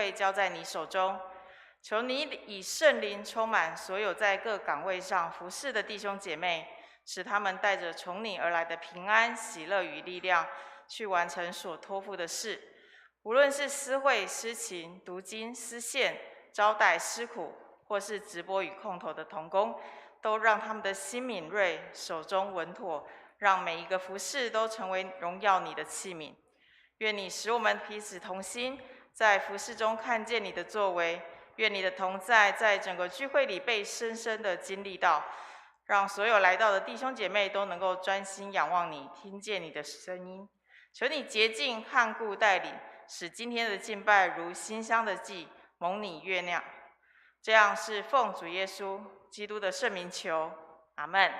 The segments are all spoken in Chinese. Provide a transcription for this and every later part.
会交在你手中。求你以圣灵充满所有在各岗位上服侍的弟兄姐妹，使他们带着从你而来的平安、喜乐与力量，去完成所托付的事。无论是司会、司琴、读经、司献、招待、施苦，或是直播与控头的同工，都让他们的心敏锐，手中稳妥，让每一个服事都成为荣耀你的器皿。愿你使我们彼此同心，在服事中看见你的作为。愿你的同在在整个聚会里被深深的经历到，让所有来到的弟兄姐妹都能够专心仰望你，听见你的声音。求你洁净看顾带领，使今天的敬拜如馨香的祭，蒙你悦纳。这样是奉主耶稣基督的圣名求，阿们。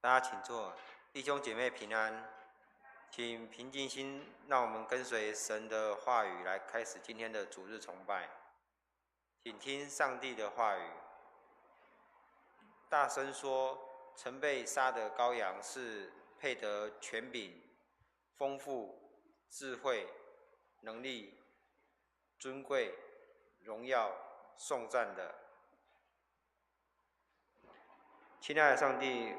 大家请坐，弟兄姐妹平安，请平静心，让我们跟随神的话语来开始今天的主日崇拜。请听上帝的话语，大声说：曾被杀的羔羊是配得权柄、丰富、智慧、能力、尊贵、荣耀、颂赞的。亲爱的上帝，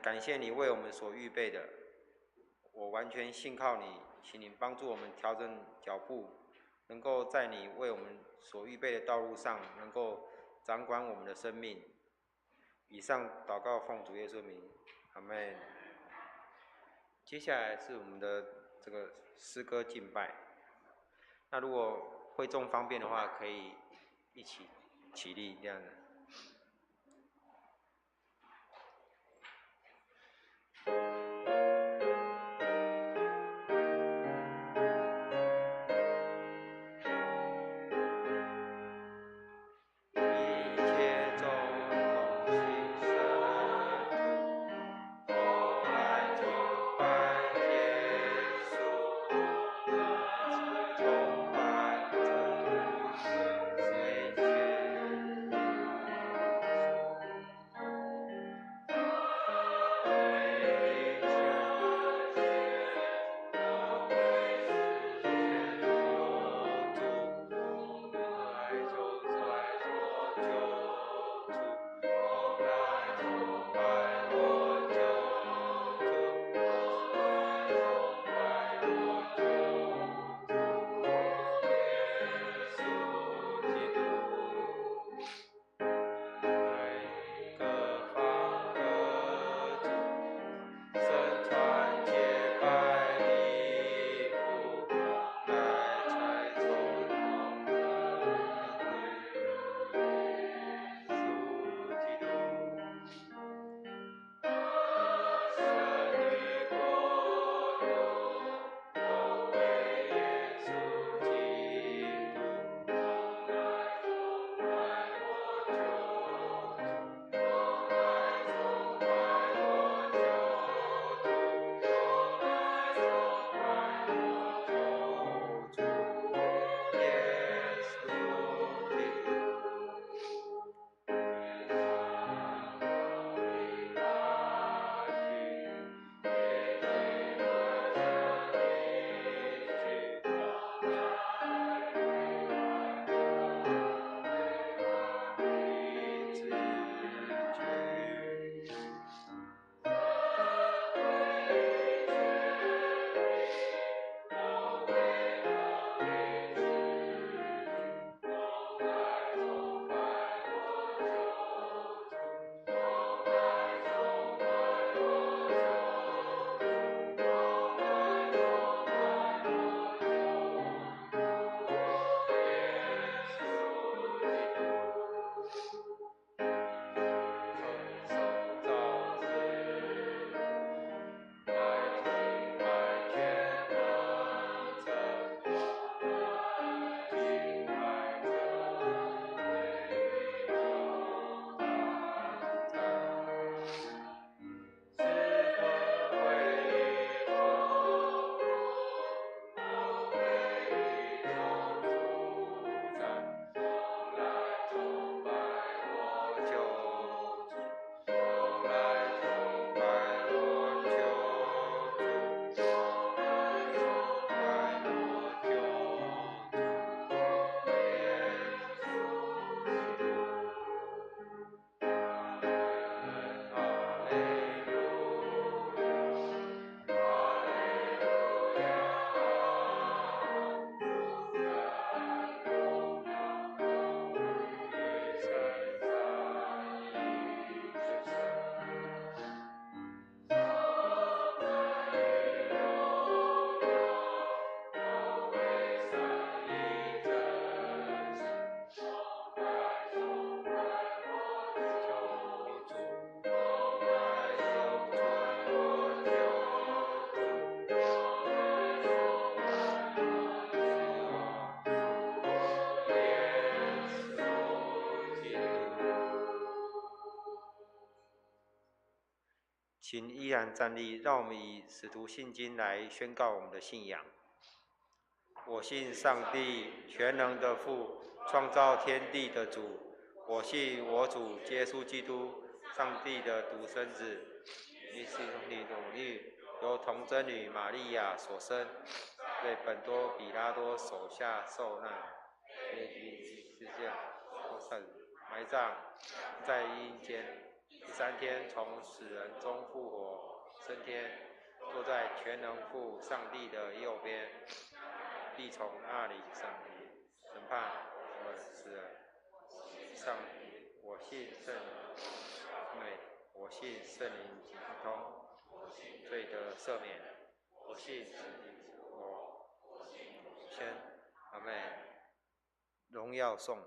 感谢你为我们所预备的，我完全信靠你，请你帮助我们调整脚步，能够在你为我们所预备的道路上，能够掌管我们的生命。以上祷告奉主耶稣名，阿们。接下来是我们的这个诗歌敬拜。那如果会众方便的话，可以一起起立这样的。请依然站立，让我们以使徒信经来宣告我们的信仰。我信上帝，全能的父，创造天地的主。我信我主耶稣基督，上帝的独生子，因是从你努力，由童贞女玛利亚所生，对本多比拉多手下受难，被拘十字架，受死，埋葬，在阴间，第三天从死人中复活，升天，坐在全能父上帝的右边，必从那里审判我们死人。上，我信圣，我信圣灵体通，罪得赦免。我信我先，阿们。荣耀颂。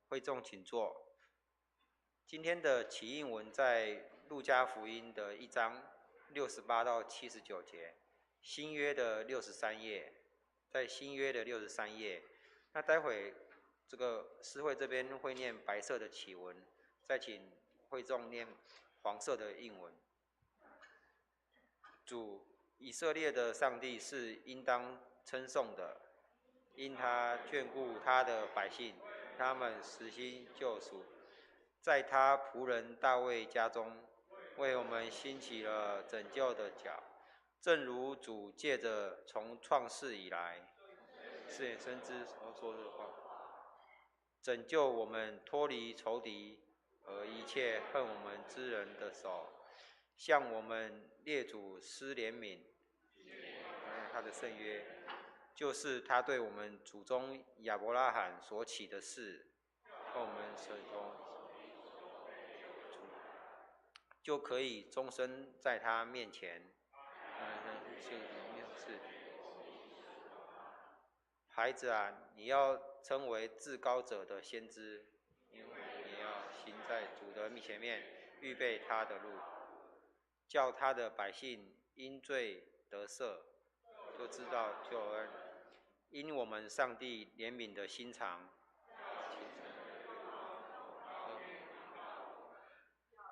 会众请坐。今天的起印文在路加福音的1章68到79节，新约的63页，在新约的63页。那待会这个诗会这边会念白色的起文，再请会众念黄色的印文。主以色列的上帝是应当称颂的，因他眷顾他的百姓，他们实行救赎，在他仆人大卫家中，为我们兴起了拯救的脚，正如主借着从创世以来是也深知所说的话，拯救我们脱离仇敌和一切恨我们之人的手，向我们列祖施怜悯，他的圣约，就是他对我们祖宗亚伯拉罕所起的誓，和我们手中，就可以终身在他面前。孩子啊，你要称为至高者的先知，因为你要行在主的前面，预备他的路，叫他的百姓因罪得赦，就知道救恩。因我们上帝怜悯的心肠，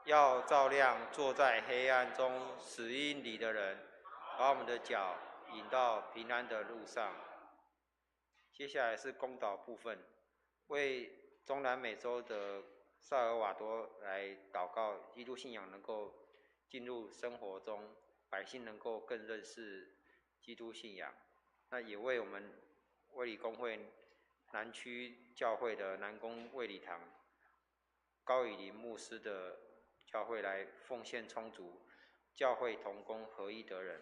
要照亮坐在黑暗中死荫里的人，把我们的脚引到平安的路上。接下来是公祷部分，为中南美洲的萨尔瓦多来祷告，基督信仰能够进入生活中，百姓能够更认识基督信仰。那也为我们卫理公会南区教会的南宫卫理堂高以林牧师的教会来奉献充足，教会同工合一得人，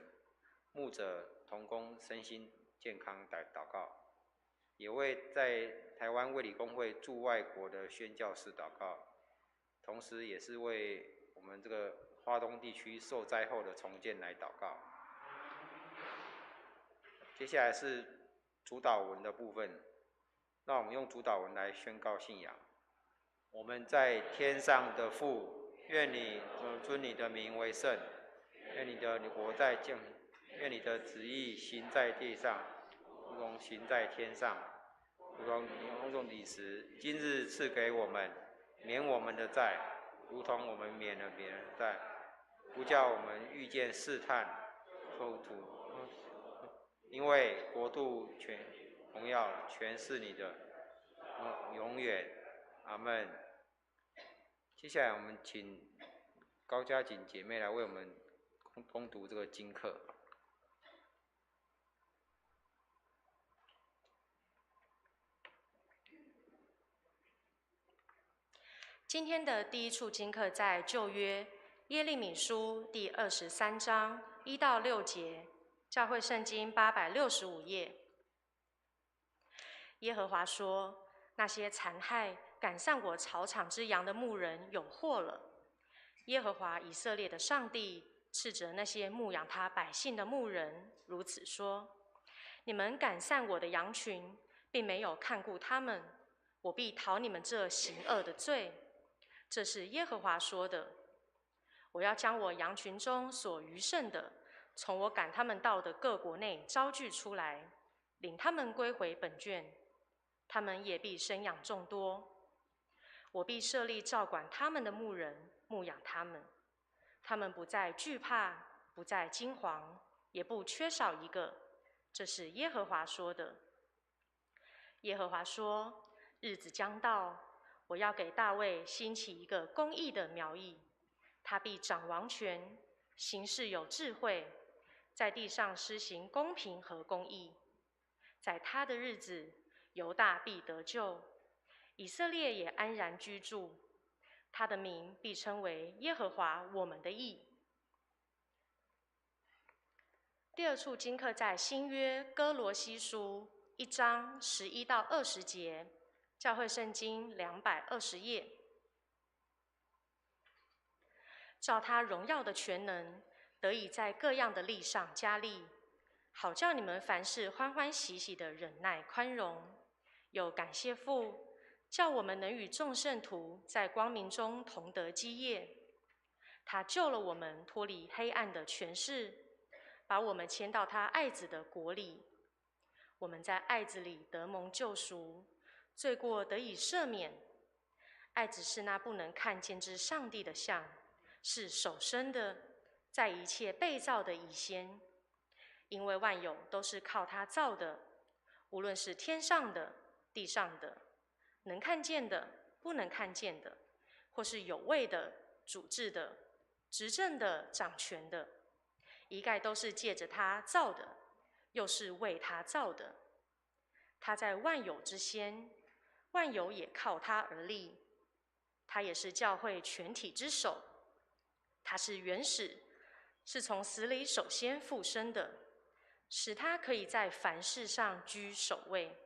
牧者同工身心健康来祷告。也为在台湾卫理公会驻外国的宣教士祷告，同时也是为我们这个花东地区受灾后的重建来祷告。接下来是主祷文的部分，那我们用主祷文来宣告信仰。我们在天上的父，愿你尊你的名为圣，愿你的国在降，愿你的旨意行在地上，如同行在天上。如同用众礼时，今日赐给我们，免我们的债，如同我们免了别人的债，不叫我们遇见试探，后土，因为国度、荣耀全是你的，永远，阿们。接下来我们请高嘉锦姐妹来为我们攻读这个经课。今天的第一处经课在旧约耶利米书第23章1到6节，教会圣经865页。耶和华说：那些残害赶散我草场之羊的牧人有祸了。耶和华以色列的上帝斥责那些牧养他百姓的牧人，如此说：你们赶散我的羊群，并没有看顾他们，我必讨你们这行恶的罪。这是耶和华说的。我要将我羊群中所余剩的，从我赶他们到的各国内招聚出来，领他们归回本卷。他们也必生养众多。我必设立照管他们的牧人，牧养他们。他们不再惧怕，不再惊惶，也不缺少一个。这是耶和华说的。耶和华说：日子将到，我要给大卫兴起一个公义的苗裔，他必掌王权，行事有智慧，在地上施行公平和公义。在他的日子，犹大必得救，以色列也安然居住。他的名必称为耶和华我们的义。第二处经课在新约哥罗西书1章11到20节，教会圣经220页。照他荣耀的全能，得以在各样的力上加力，好叫你们凡事欢欢喜喜的忍耐宽容。又感谢父，叫我们能与众圣徒在光明中同得基业。他救了我们脱离黑暗的权势，把我们迁到他爱子的国里。我们在爱子里得蒙救赎，罪过得以赦免。爱子是那不能看见之上帝的像，是首生的，在一切被造的以先。因为万有都是靠他造的，无论是天上的、地上的，能看见的、不能看见的，或是有位的、主治的、执政的、掌权的，一概都是借着他造的，又是为他造的。他在万有之先，万有也靠他而立。他也是教会全体之首。他是原始，是从死里首先复生的，使他可以在凡事上居首位。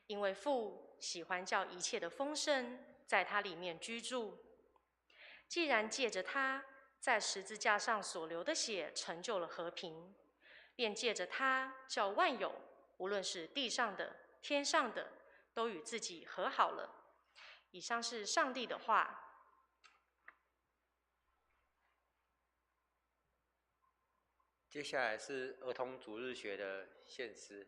因为父喜欢叫一切的丰盛在他里面居住。既然借着他在十字架上所流的血成就了和平，便借着他叫万有，无论是地上的、天上的，都与自己和好了。以上是上帝的话。接下来是儿童主日学的献诗。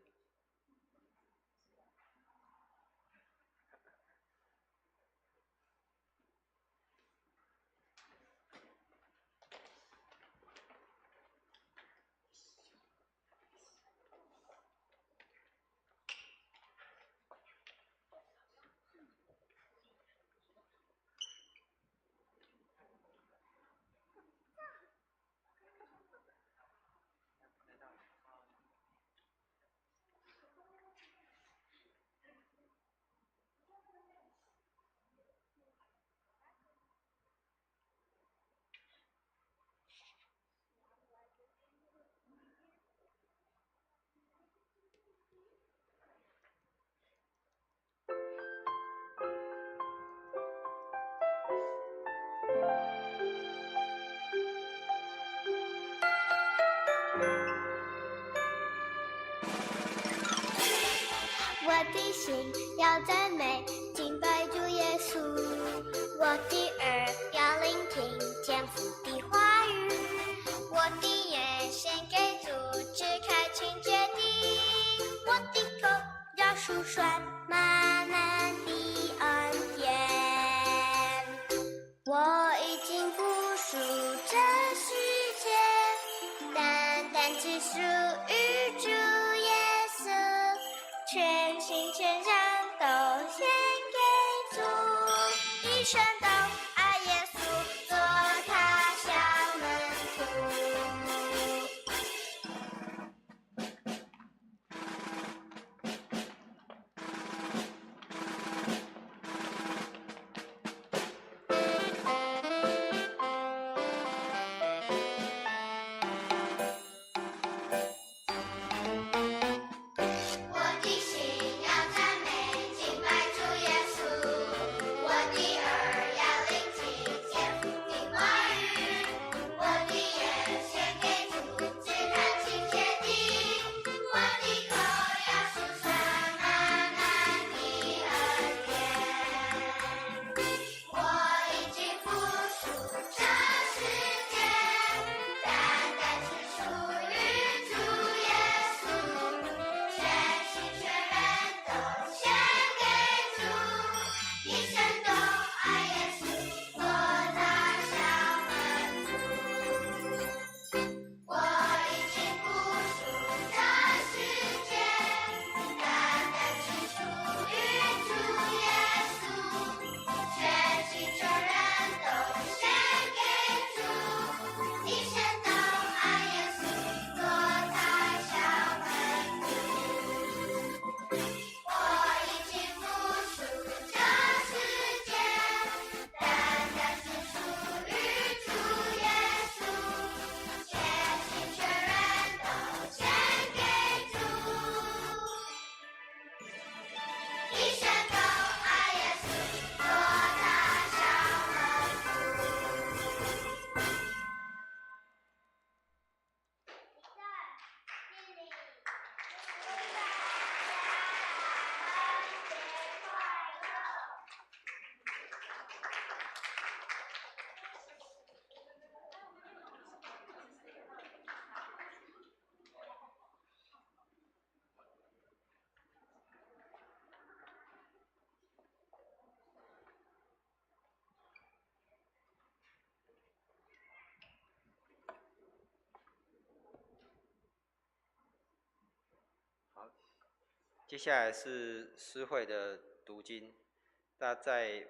我的心要赞美敬拜主耶稣，我的耳要聆听天父的话语，我的眼献给主，指开清洁的，我的口要述说满满的恩典。我已经不属这世界，单单只属于主耶稣。全心全然都献给主，一生都爱耶稣，做他小门徒。接下来是诗会的读经，那在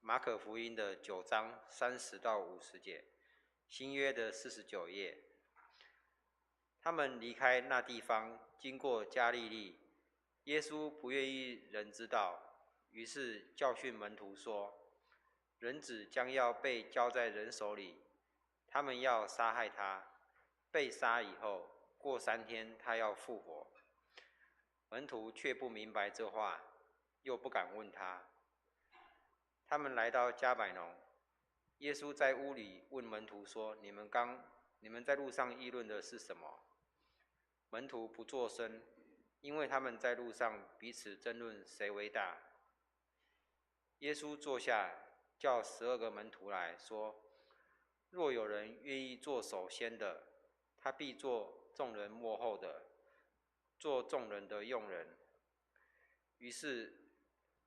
马可福音的9章30到50节，新约的49页。他们离开那地方，经过加利利，耶稣不愿意人知道，于是教训门徒说：人子将要被交在人手里，他们要杀害他，被杀以后，过3天他要复活。门徒却不明白这话，又不敢问他。他们来到加百农，耶稣在屋里问门徒说：你们在路上议论的是什么？门徒不作声，因为他们在路上彼此争论谁为大。耶稣坐下，叫12个门徒来说：若有人愿意做首先的，他必做众人末后的，做众人的用人。于是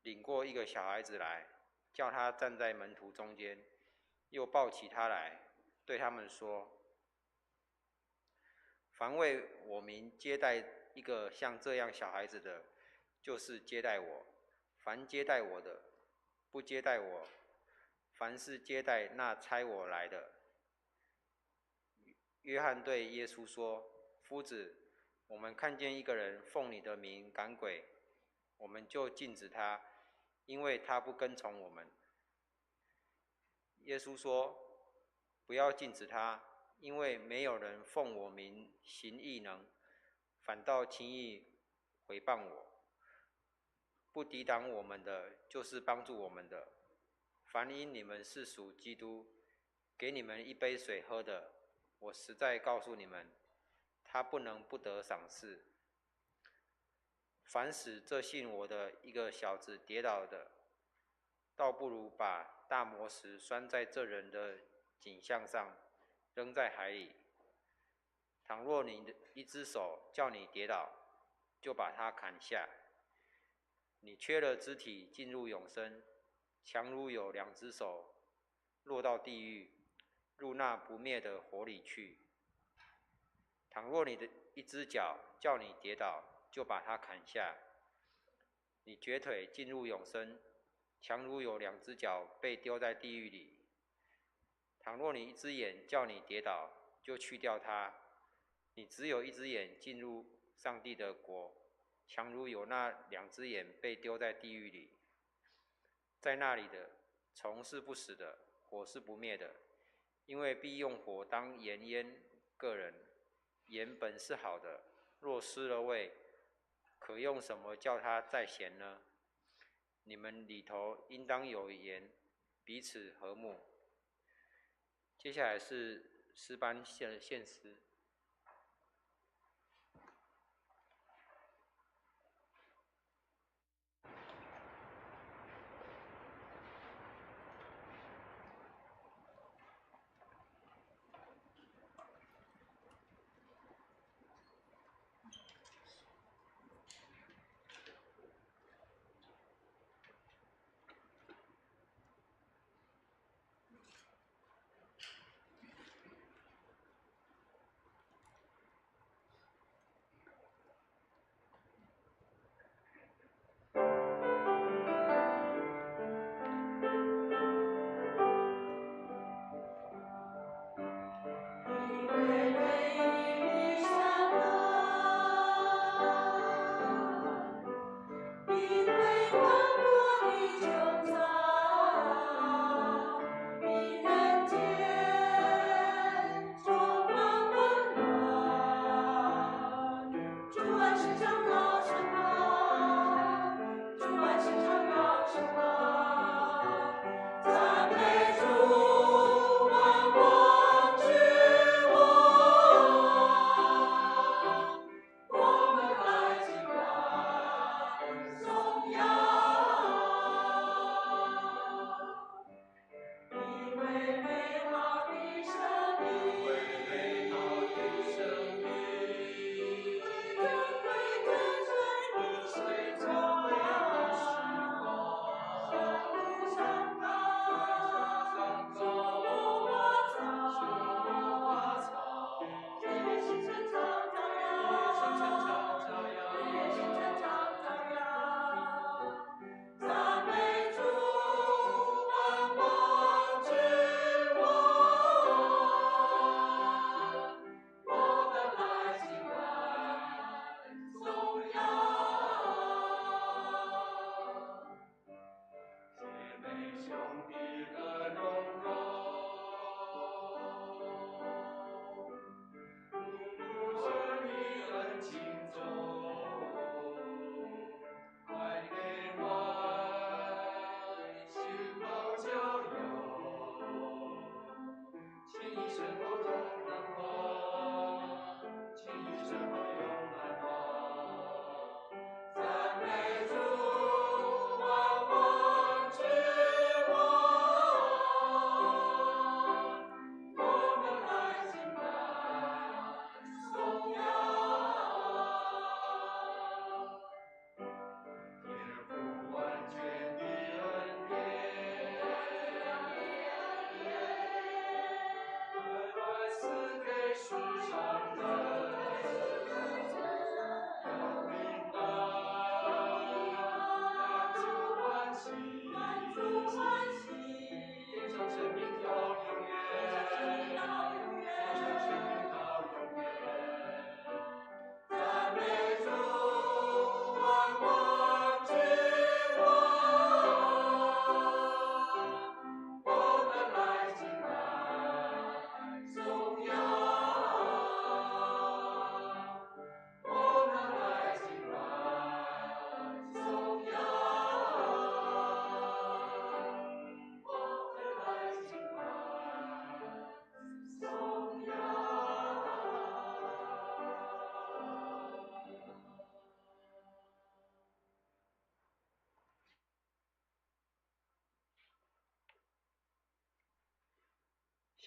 领过一个小孩子来，叫他站在门徒中间，又抱起他来，对他们说：凡为我名接待一个像这样小孩子的，就是接待我；凡接待我的，不接待我；凡是接待那差我来的。约翰对耶稣说：夫子，我们看见一个人奉你的名赶鬼，我们就禁止他，因为他不跟从我们。耶稣说：不要禁止他，因为没有人奉我名行异能，反倒轻易毁谤我。不抵挡我们的，就是帮助我们的。凡因你们是属基督，给你们一杯水喝的，我实在告诉你们，他不能不得赏赐。凡使这信我的一个小子跌倒的，倒不如把大磨石拴在这人的颈项上，扔在海里。倘若你的一只手叫你跌倒，就把它砍下。你缺了肢体进入永生，强如有2只手落到地狱，入那不灭的火里去。倘若你的一只脚叫你跌倒，就把它砍下。你瘸腿进入永生，强如有2只脚被丢在地狱里。倘若你一只眼叫你跌倒，就去掉它。你只有一只眼进入上帝的国，强如有那2只眼被丢在地狱里。在那里的虫是不死的，火是不灭的，因为必用火当盐腌个人。盐本是好的，若失了味，可用什么叫它再咸呢？你们里头应当有盐，彼此和睦。接下来是诗班献诗。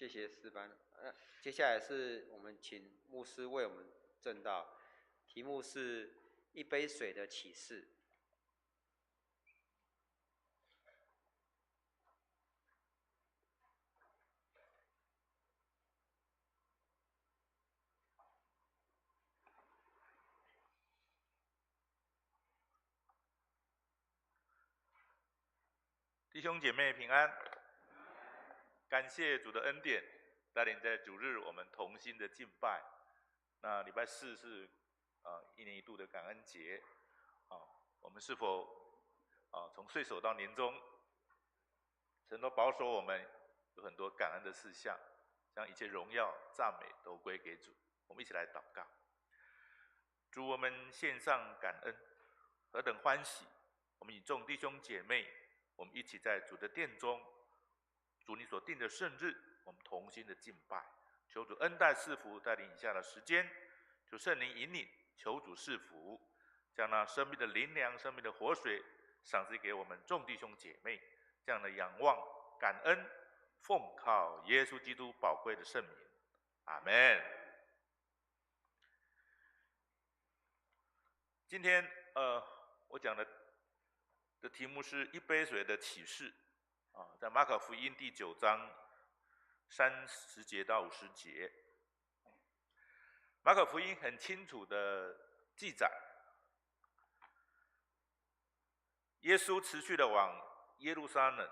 谢谢诗班。接下来是我们请牧师为我们证道，题目是一杯水的启示。弟兄姐妹平安，感谢主的恩典，带领在主日我们同心的敬拜。那礼拜四是1年1度的感恩节，我们是否从岁首到年终，神都保守我们有很多感恩的事项，将一切荣耀赞美都归给主。我们一起来祷告。主，我们献上感恩，何等欢喜！我们以众弟兄姐妹，我们一起在主的殿中，主你所定的圣日，我们同心的敬拜。求主恩待赐福，带领以下的时间，求圣灵引领，求主赐福，将那生命的灵粮、生命的活水赏赐给我们众弟兄姐妹。这样的仰望、感恩，奉靠耶稣基督宝贵的圣名，阿们。今天我讲的题目是一杯水的启示在马可福音第9章30节到50节。马可福音很清楚的记载，耶稣持续的往耶路撒冷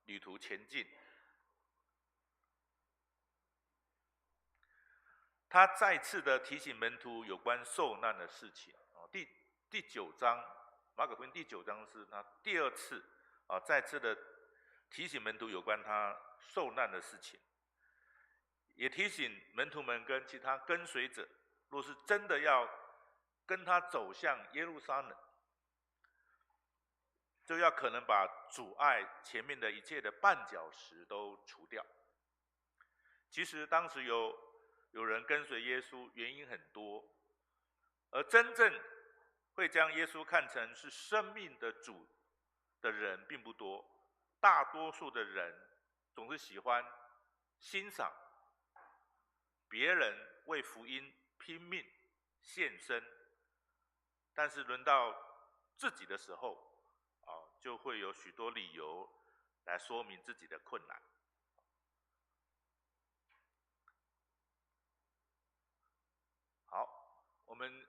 旅途前进，他再次的提醒门徒有关受难的事情。第9章，马可福音第9章是他第2次再次的提醒门徒有关他受难的事情，也提醒门徒们跟其他跟随者，若是真的要跟他走向耶路撒冷，就要可能把阻碍前面的一切的绊脚石都除掉。其实当时有人跟随耶稣，原因很多，而真正会将耶稣看成是生命的主的人并不多。大多数的人总是喜欢欣赏别人为福音拼命献身，但是轮到自己的时候就会有许多理由来说明自己的困难。好，我们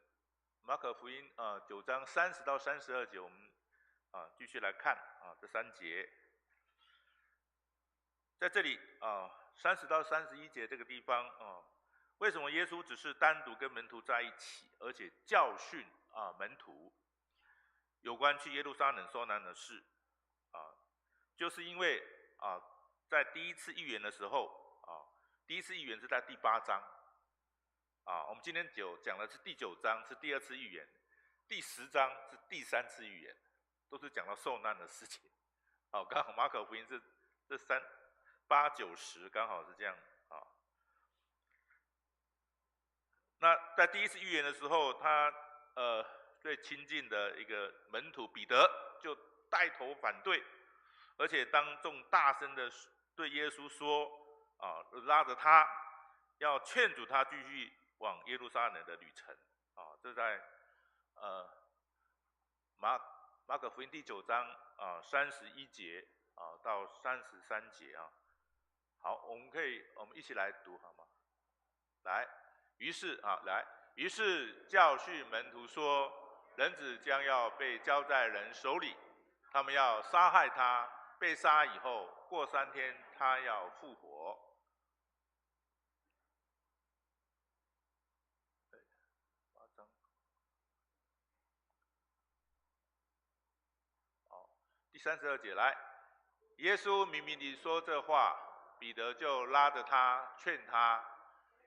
马可福音9章30到32节，我们继续来看这3节。在这里30到31节这个地方为什么耶稣只是单独跟门徒在一起，而且教训门徒有关去耶路撒冷受难的事就是因为在第一次预言的时候第一次预言是在第8章我们今天讲的是第9章，是第2次预言，第10章是第3次预言，都是讲到受难的事情。刚好马可福音是这8、9、10刚好是这样那在第一次预言的时候，他最亲近的一个门徒彼得就带头反对，而且当众大声的对耶稣说拉着他要劝阻他继续往耶路撒冷的旅程这在马可福音第9章31节到33节好，我们一起来读好吗？来，于是教训门徒说，人子将要被交在人手里，他们要杀害他，被杀以后过3天他要复活。第32节来，耶稣明明地说这话，彼得就拉着他劝他。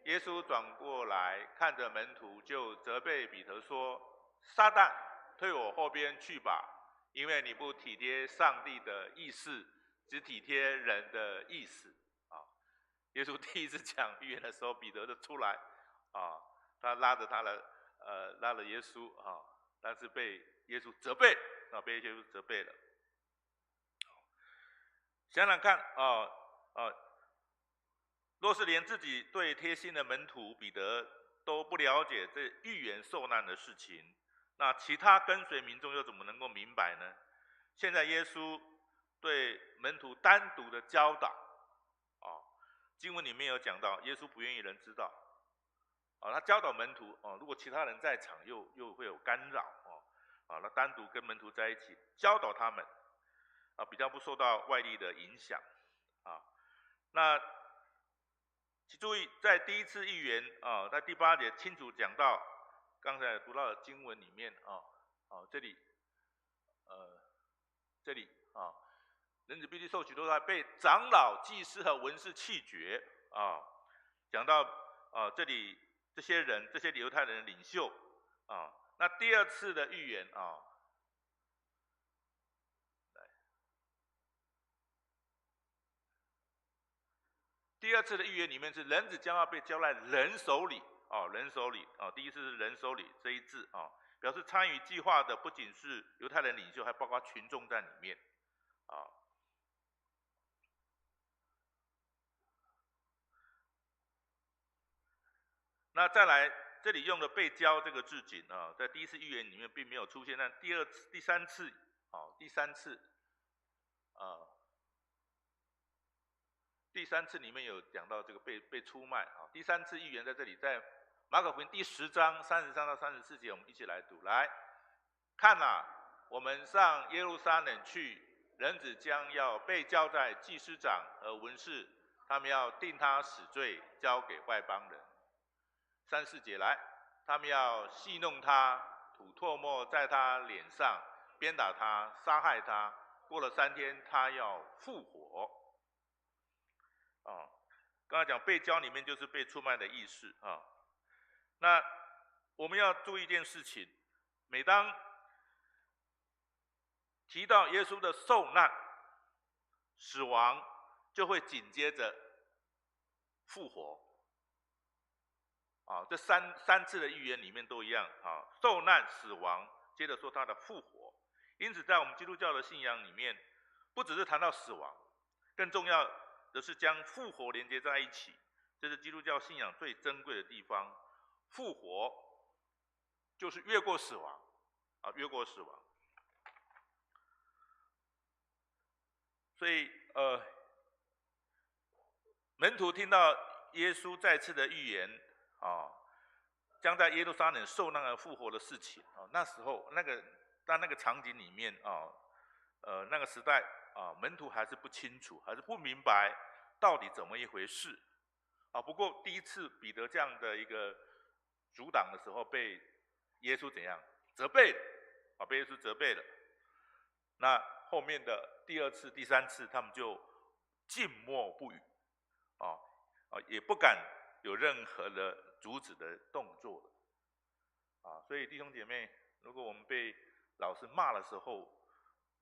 耶稣转过来看着门徒，就责备彼得说：撒旦，退我后边去吧，因为你不体贴上帝的意思，只体贴人的意思。耶稣第一次讲预言的时候，彼得就出来他拉了耶稣但是被耶稣责备被耶稣责备了。想想看若是连自己最贴心的门徒彼得都不了解这预言受难的事情，那其他跟随民众又怎么能够明白呢？现在耶稣对门徒单独的教导，经文里面有讲到，耶稣不愿意人知道，他教导门徒，如果其他人在场又会有干扰，那单独跟门徒在一起教导他们，比较不受到外力的影响，那请注意，在第一次预言在第8节清楚讲到，刚才读到的经文里面这里人子必须受许多灾，被长老、祭司和文士弃绝讲到这里这些人，这些犹太人的领袖那第二次的预言第二次的预言里面是人子将要被交在人手里人手里第一次是人手里这一字表示参与计划的不仅是犹太人领袖，还包括群众在里面那再来，这里用的被交这个字景在第一次预言里面并没有出现，但第三次里面有讲到这个被出卖第三次预言在这里，在马可福音第10章33到34节，我们一起来读。来看我们上耶路撒冷去，人子将要被交在祭司长和文士，他们要定他死罪，交给外邦人。34节来，他们要戏弄他，吐唾沫在他脸上，鞭打他，杀害他。过了3天，他要复活。刚才讲被交里面就是被出卖的意思那我们要注意一件事情，每当提到耶稣的受难、死亡，就会紧接着复活。这三次的预言里面都一样受难、死亡，接着说他的复活。因此，在我们基督教的信仰里面，不只是谈到死亡，更重要的是将复活连接在一起，这是基督教信仰最珍贵的地方。复活就是越过死亡越过死亡。所以门徒听到耶稣再次的预言将在耶路撒冷受难而复活的事情那时候在那个场景里面那个时代门徒还是不清楚，还是不明白到底怎么一回事不过第一次彼得这样的一个阻挡的时候，被耶稣怎样责备了被耶稣责备了。那后面的第2次、第3次，他们就静默不语也不敢有任何的阻止的动作了所以弟兄姐妹，如果我们被老师骂的时候，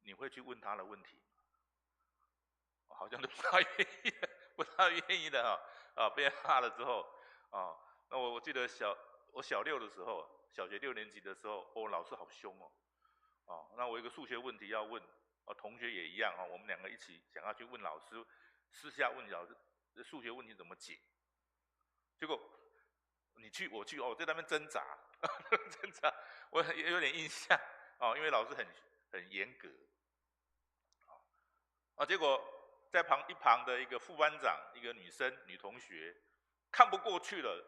你会去问他的问题好像都不太愿意的被骂了之后那我记得我小6的时候，小学6年级的时候，老师好凶那我有一个数学问题要问同学也一样我们2个一起想要去问老师，私下问老师数学问题怎么解，结果你去我去在那边挣扎挣扎，我有点印象因为老师很严格结果在一旁的一个副班长，一个女同学看不过去了，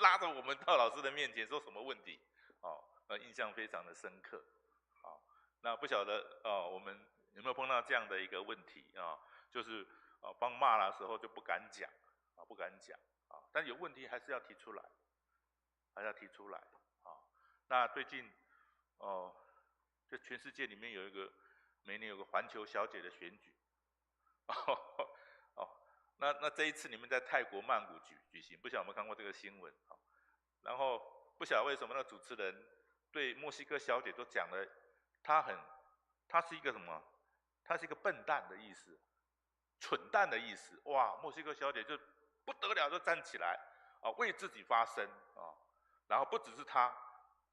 拉着我们到老师的面前说什么问题印象非常的深刻那不晓得我们有没有碰到这样的一个问题就是帮骂的时候就不敢讲但有问题还是要提出来那最近在全世界里面每年有个环球小姐的选举那这一次你们在泰国曼谷举行，不晓得有没有看过这个新闻然后不晓得为什么那主持人对墨西哥小姐都讲了她是一个什么？她是一个笨蛋的意思，蠢蛋的意思。哇，墨西哥小姐就不得了，就站起来为自己发声然后不只是她，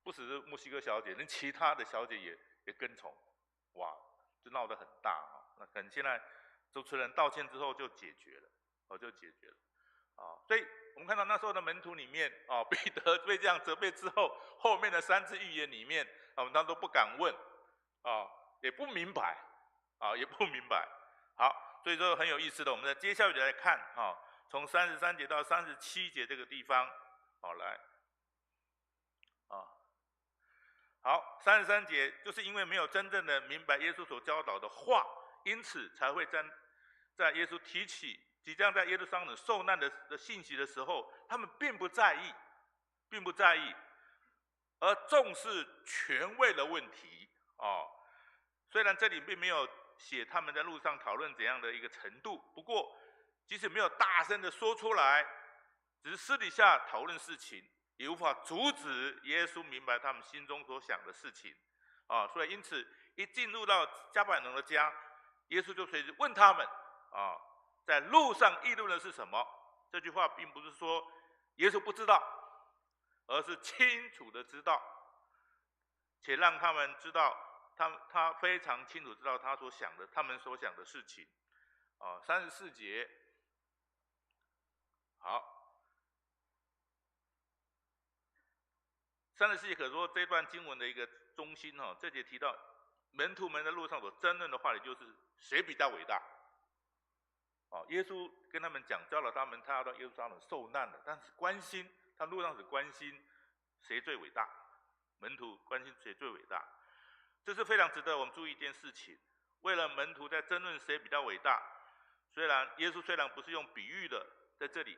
不只是墨西哥小姐，连其他的小姐也跟从，哇，就闹得很大那可能现在主持人道歉之后就解决了所以我们看到那时候的门徒里面，彼得被这样责备之后，后面的3次预言里面，他都不敢问，也不明白，也不明白。好，所以说很有意思的，我们在接下来来看，从33节到37节这个地方，来，好，33节就是因为没有真正的明白耶稣所教导的话，因此才会在耶稣提起即将在耶路撒冷受难的信息的时候，他们并不在意，而重视权位的问题。虽然这里并没有写他们在路上讨论怎样的一个程度，不过即使没有大声的说出来，只是私底下讨论事情，也无法阻止耶稣明白他们心中所想的事情。所以因此一进入到加百农的家，耶稣就随时问他们，在路上议论的是什么？这句话并不是说耶稣不知道，而是清楚的知道，且让他们知道，他非常清楚知道他们所想的事情。34节，好，34节可说这段经文的一个中心。这节提到门徒们在路上所争论的话题就是谁比较伟大。耶稣跟他们教了他们，他要到耶路撒冷受难了，但是他路上只关心谁最伟大，门徒关心谁最伟大。这是非常值得我们注意一件事情。为了门徒在争论谁比较伟大，耶稣虽然不是用比喻的在这里，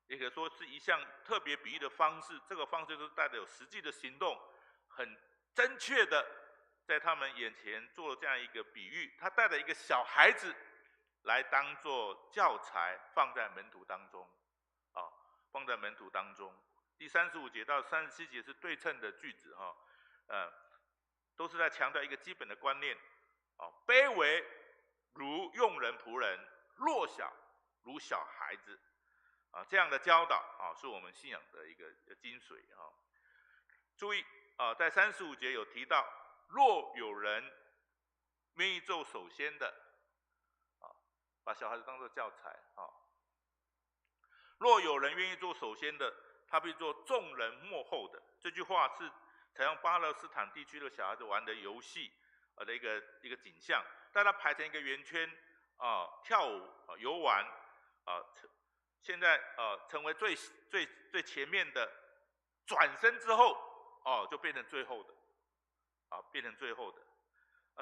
也可以说是一项特别比喻的方式，这个方式就是带着有实际的行动，很真确的在他们眼前做了这样一个比喻。他带着一个小孩子来当作教材放在门徒当中，第35节到37节是对称的句子，都是在强调一个基本的观念，卑微如用人仆人，弱小如小孩子，这样的教导，是我们信仰的一个精髓。注意，在35节有提到，若有人愿意做首先的，把小孩子当作教材，若有人愿意做首先的，他必做众人末后的。这句话是采用巴勒斯坦地区的小孩子玩的游戏的一个景象，大家排成一个圆圈，跳舞，游玩，现在成为最前面的，转身之后，就变成最后的，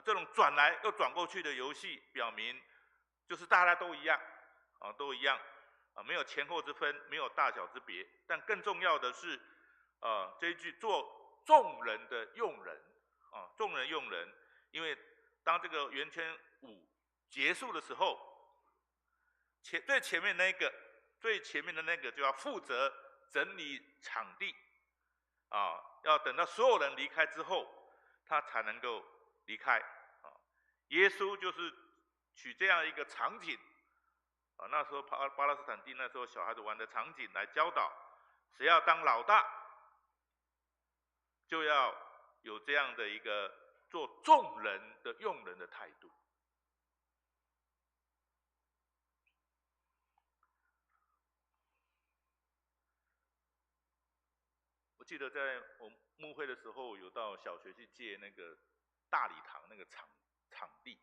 这种转来又转过去的游戏，表明就是大家都一样，没有前后之分，没有大小之别。但更重要的是，这一句做众人的用人，众人用人，因为当这个圆圈舞结束的时候，最前面的那个就要负责整理场地，要等到所有人离开之后，他才能够离开。耶稣就是取这样一个场景，那时候巴勒斯坦地那时候小孩子玩的场景来教导，谁要当老大，就要有这样的一个做众人的用人的态度。我记得在我牧会的时候，有到小学去借那个大礼堂那个场地，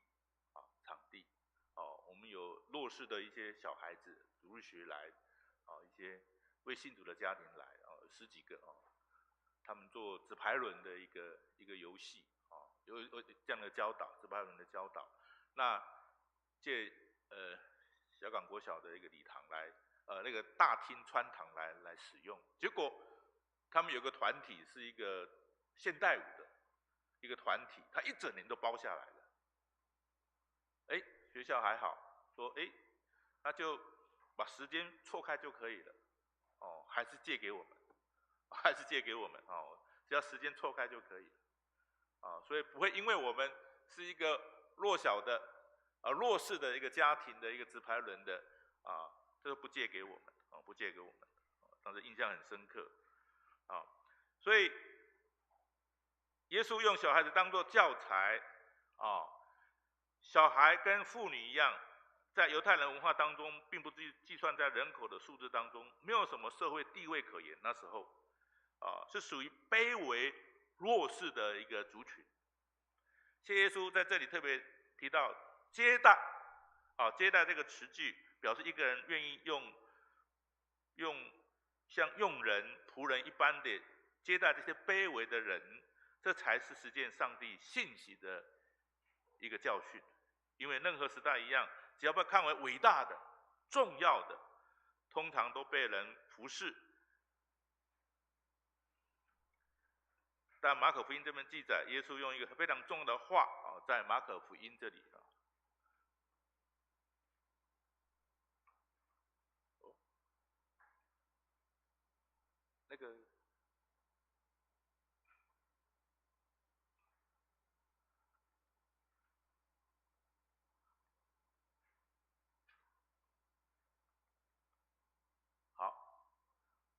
我们有弱势的一些小孩子，主日学来，一些未信主的家庭来，10几个，他们做直排轮的一个游戏，有这样的教导，直排轮的教导。那借小港国小的一个礼堂来，那个大厅穿堂来使用，结果他们有个团体是一个现代舞的一个团体，他一整年都包下来了。学校还好，说那就把时间错开就可以了，还是借给我们，只要时间错开就可以了，所以不会因为我们是一个弱小的弱势的一个家庭的一个直排轮的这个不借给我们，当时印象很深刻，所以耶稣用小孩子当作教材，小孩跟妇女一样，在犹太人文化当中，并不计算在人口的数字当中，没有什么社会地位可言。那时候，是属于卑微弱势的一个族群。谢耶稣在这里特别提到接待，接待这个词句，表示一个人愿意像用人、仆人一般的接待这些卑微的人，这才是实践上帝信息的一个教训。因为任何时代一样，只要被看为伟大的、重要的，通常都被人服侍。但马可福音这边记载，耶稣用一个非常重要的话在马可福音这里那个好，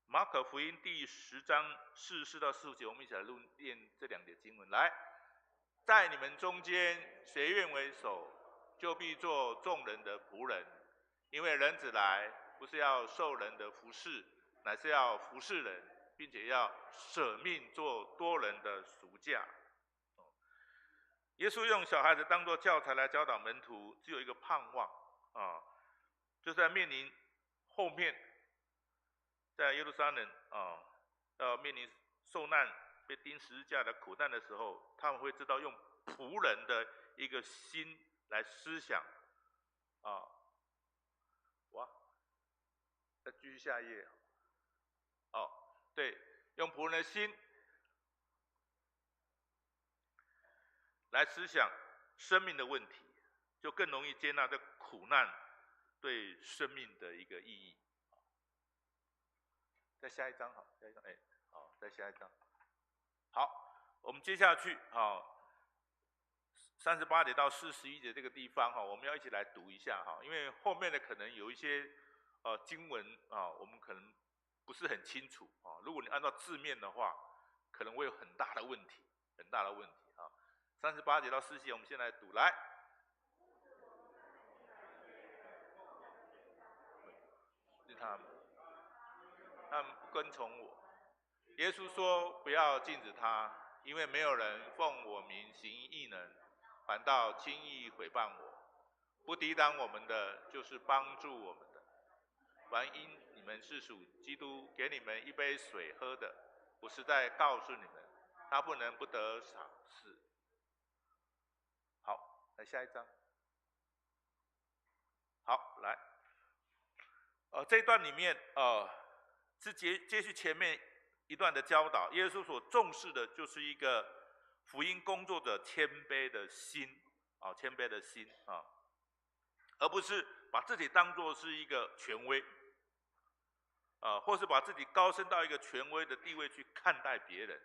马可福音第10章44到45节，我们一起来念这2节经文。来，在你们中间，谁愿为首，就必做众人的仆人。因为人子来，不是要受人的服侍，乃是要服侍人，并且要舍命做多人的赎价。耶稣用小孩子当作教材来教导门徒，只有一个盼望就是在面临后面，在耶路撒冷要面临受难、被钉十字架的苦难的时候，他们会知道用仆人的一个心来思想再继续下一页对，用仆人的心来思想生命的问题，就更容易接纳这苦难对生命的一个意义。再下一张好，下一张再下一张。好，我们接下去38节到41节这个地方我们要一起来读一下因为后面的可能有一些经文我们可能不是很清楚如果你按照字面的话，可能会有很大的问题38节到40节，我们先来读。来，他们不跟从我。耶稣说：“不要禁止他，因为没有人奉我名行异能，反倒轻易毁谤我。不抵挡我们的，就是帮助我们的。凡因你们是属基督，给你们一杯水喝的，我是在告诉你们，他不能不得赏赐。”好，来下一章。好，来，这一段里面是接续前面一段的教导。耶稣所重视的就是一个福音工作者谦卑的心谦卑的心而不是把自己当作是一个权威或是把自己高升到一个权威的地位去看待别人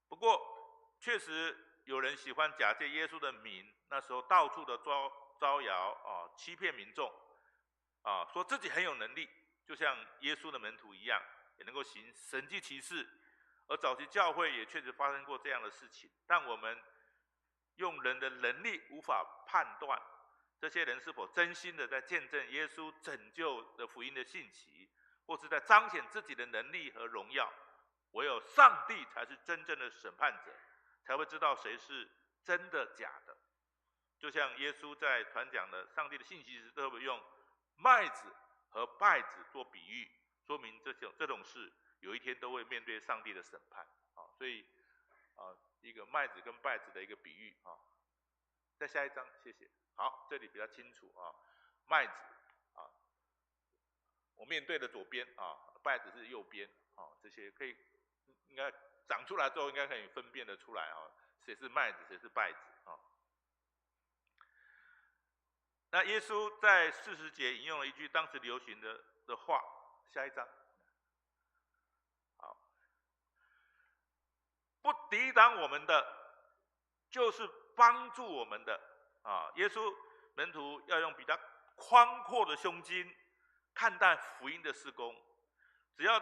不过确实有人喜欢假借耶稣的名，那时候到处的招摇欺骗民众说自己很有能力，就像耶稣的门徒一样，也能够行神迹奇事。而早期教会也确实发生过这样的事情，但我们用人的能力无法判断这些人是否真心的在见证耶稣拯救的福音的信息，或是在彰显自己的能力和荣耀。唯有上帝才是真正的审判者，才会知道谁是真的假的。就像耶稣在传讲的上帝的信息时，都会用麦子和稗子做比喻，说明这种事有一天都会面对上帝的审判所以一个麦子跟稗子的一个比喻再下一张，谢谢。好，这里比较清楚麦子我面对的左边稗子是右边这些可以应该长出来之后应该可以分辨得出来谁是麦子谁是稗子那耶稣在40节引用了一句当时流行的话，下一章。好，不抵挡我们的，就是帮助我们的耶稣门徒要用比较宽阔的胸襟看待福音的事工，只要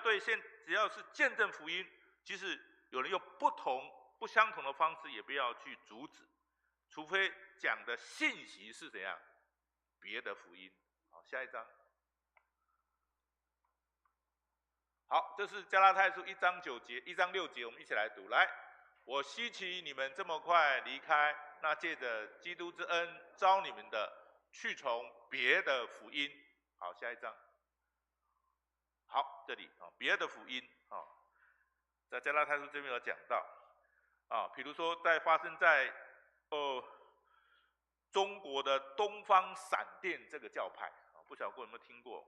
是见证福音，即使有人用不相同的方式，也不要去阻止。除非讲的信息是怎样别的福音。好，下一章。好，这是加拉太书1章9节、1章6节，我们一起来读。来，我希奇你们这么快离开那借着基督之恩招你们的，去从别的福音。好，下一章。好，这里别的福音在加拉太书这边有讲到比如说发生在中国的东方闪电这个教派不晓得各位有没有听过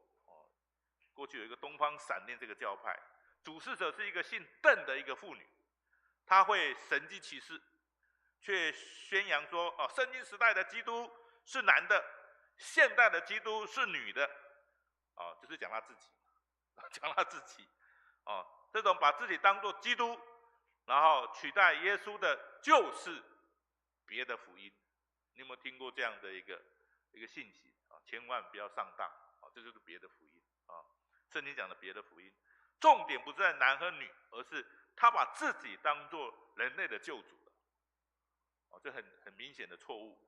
过去有一个东方闪电这个教派，主事者是一个姓邓的一个妇女，她会神迹奇事，却宣扬说圣经时代的基督是男的，现代的基督是女的就是讲她自己。讲他自己这种把自己当作基督，然后取代耶稣的，就是别的福音。你有没有听过这样的一个信息千万不要上当这就是别的福音圣经讲的别的福音，重点不是在男和女，而是他把自己当作人类的救主了这很明显的错误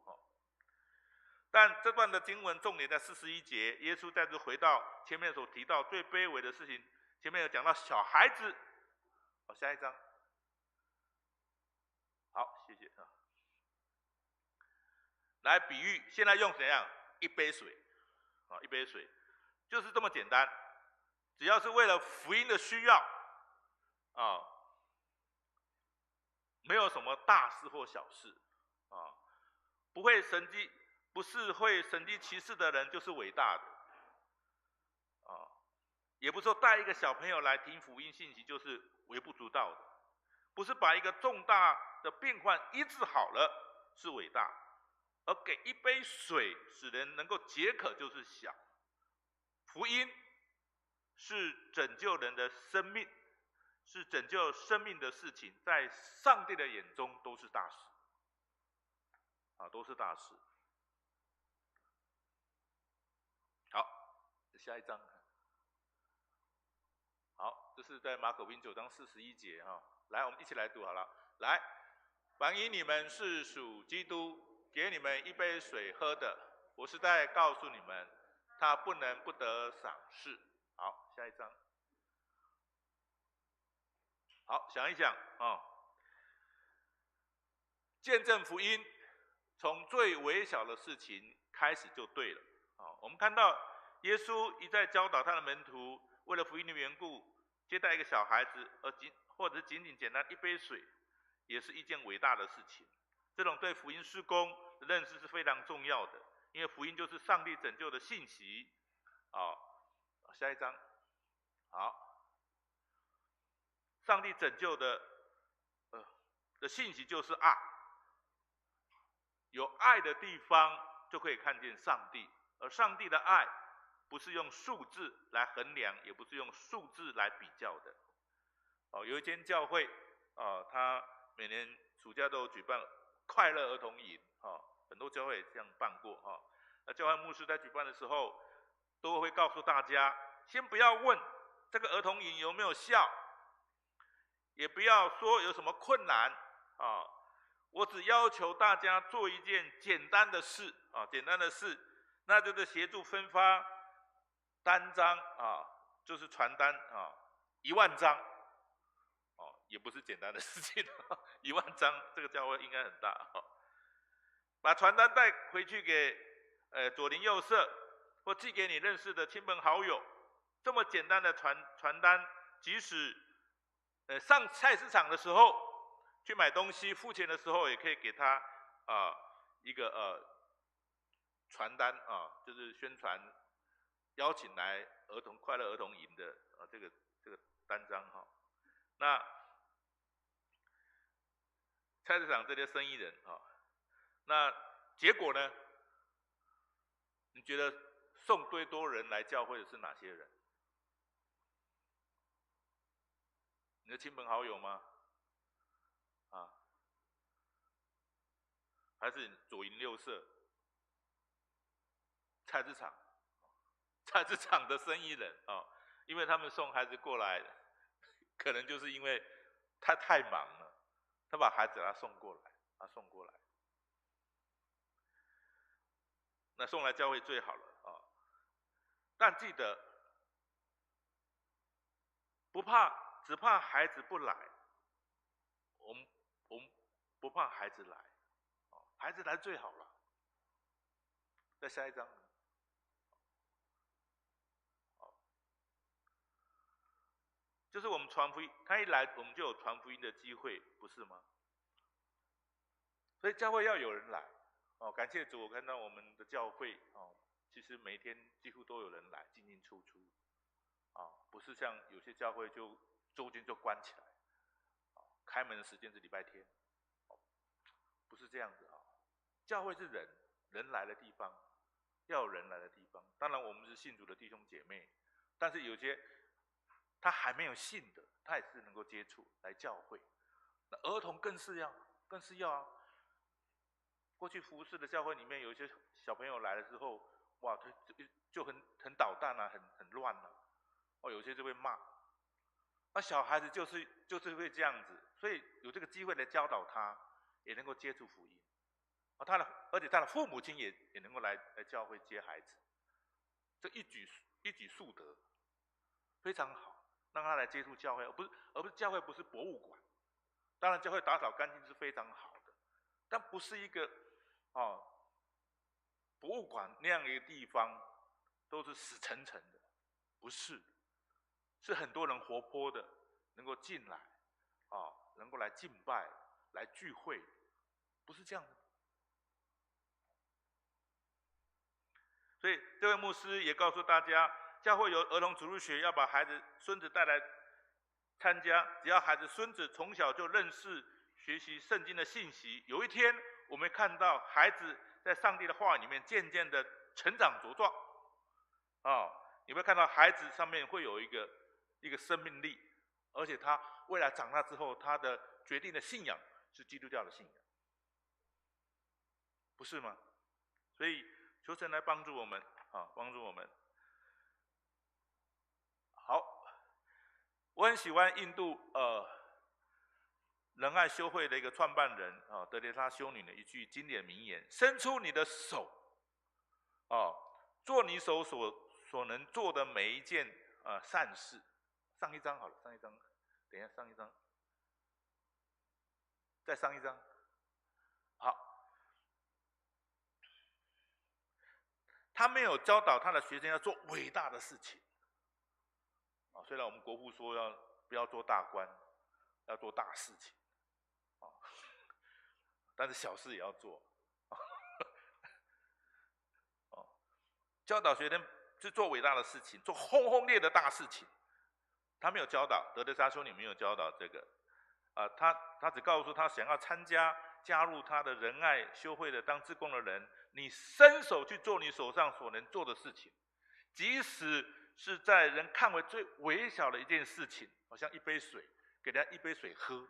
但这段的经文重点在41节，耶稣再次回到前面所提到最卑微的事情，前面有讲到小孩子下一章。好，谢谢来比喻，现在用怎样一杯水一杯水就是这么简单，只要是为了福音的需要没有什么大事或小事不是会神迹奇事的人就是伟大的也不是说带一个小朋友来听福音信息就是微不足道的，不是把一个重大的病患医治好了是伟大，而给一杯水使人能够解渴就是小。福音是拯救人的生命，是拯救生命的事情，在上帝的眼中都是大事都是大事。好，下一章。好，这是在马可福音9章41节来，我们一起来读好了。来，凡因你们是属基督，给你们一杯水喝的，我是在告诉你们，他不能不得赏识。好，下一章。好，想一想见证福音从最微小的事情开始就对了我们看到耶稣一再教导他的门徒，为了福音的缘故，接待一个小孩子，或者是仅仅简单一杯水，也是一件伟大的事情。这种对福音事工的认识是非常重要的，因为福音就是上帝拯救的信息下一章。好，上帝拯救的信息就是爱，有爱的地方就可以看见上帝，而上帝的爱不是用数字来衡量，也不是用数字来比较的有一间教会他每年暑假都有举办快乐儿童营很多教会也这样办过那教会牧师在举办的时候都会告诉大家，先不要问这个儿童营有没有效，也不要说有什么困难我只要求大家做一件简单的事简单的事，那就是协助分发单张就是传单1万张也不是简单的事情1万张，这个教会应该很大把传单带回去给左邻右舍，或寄给你认识的亲朋好友。这么简单的传单，即使上菜市场的时候去买东西付钱的时候，也可以给他一个传单就是宣传邀请来快乐儿童营的这个单张那菜市场这些生意人那结果呢？你觉得送最多人来教会的是哪些人？你的亲朋好友吗？还是左邻右舍？菜市场的生意人因为他们送孩子过来，可能就是因为他太忙了，他把孩子送过来。那送来教会最好了啊。但记得，只怕孩子不来。我们不怕孩子来，孩子来最好了。再下一章。就是我们传福音，他一来，我们就有传福音的机会，不是吗？所以教会要有人来，感谢主，我看到我们的教会，其实每天几乎都有人来，进进出出，不是像有些教会就周间就关起来，开门的时间是礼拜天，不是这样子啊。教会是人来的地方，要有人来的地方。当然我们是信主的弟兄姐妹，但是有些他还没有信的，他也是能够接触来教会。那儿童更是要啊。过去服侍的教会里面，有一些小朋友来了之后，哇，他就很捣蛋啊，很乱啊，有些就会骂。那小孩子就是会这样子，所以有这个机会来教导他，也能够接触福音。而且他的父母亲也能够来教会接孩子，这一举数得，非常好，让他来接触教会，而不是教会不是博物馆。当然教会打扫干净是非常好的，但不是一个博物馆那样一个地方，都是死沉沉的，不是，是很多人活泼的，能够进来，能够来敬拜、来聚会，不是这样的。所以这位牧师也告诉大家，教会有儿童主日学，要把孩子、孙子带来参加。只要孩子、孙子从小就认识、学习圣经的信息，有一天我们看到孩子在上帝的话里面渐渐的成长茁壮，你会看到孩子上面会有一个生命力，而且他未来长大之后，他的决定的信仰是基督教的信仰，不是吗？所以求神来帮助我们，帮助我们。好，我很喜欢印度仁爱修会的一个创办人德蕾莎修女的一句经典名言：伸出你的手，做你手所能做的每一件善事。上一章好了，上一章，等一下上一章，再上一章。好。他没有教导他的学生要做伟大的事情，虽然我们国父说不要做大官，要做大事情，但是小事也要做，教导学生是做伟大的事情，做轰轰烈的大事情，他没有教导，德蕾莎修女没有教导这个，他只告诉他想要加入他的仁爱修会的当志工的人，你伸手去做你手上所能做的事情，即使是在人看为最微小的一件事情，好像一杯水，给他一杯水喝，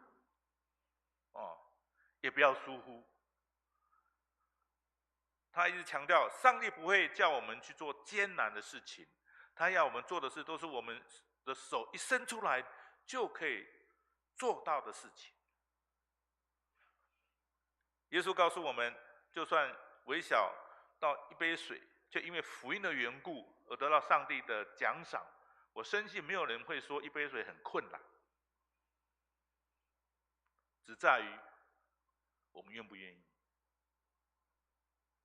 也不要疏忽。他一直强调，上帝不会叫我们去做艰难的事情，他要我们做的事都是我们的手一伸出来就可以做到的事情。耶稣告诉我们，就算微小到一杯水，就因为福音的缘故而得到上帝的奖赏。我深信没有人会说一杯水很困难，只在于我们愿不愿意。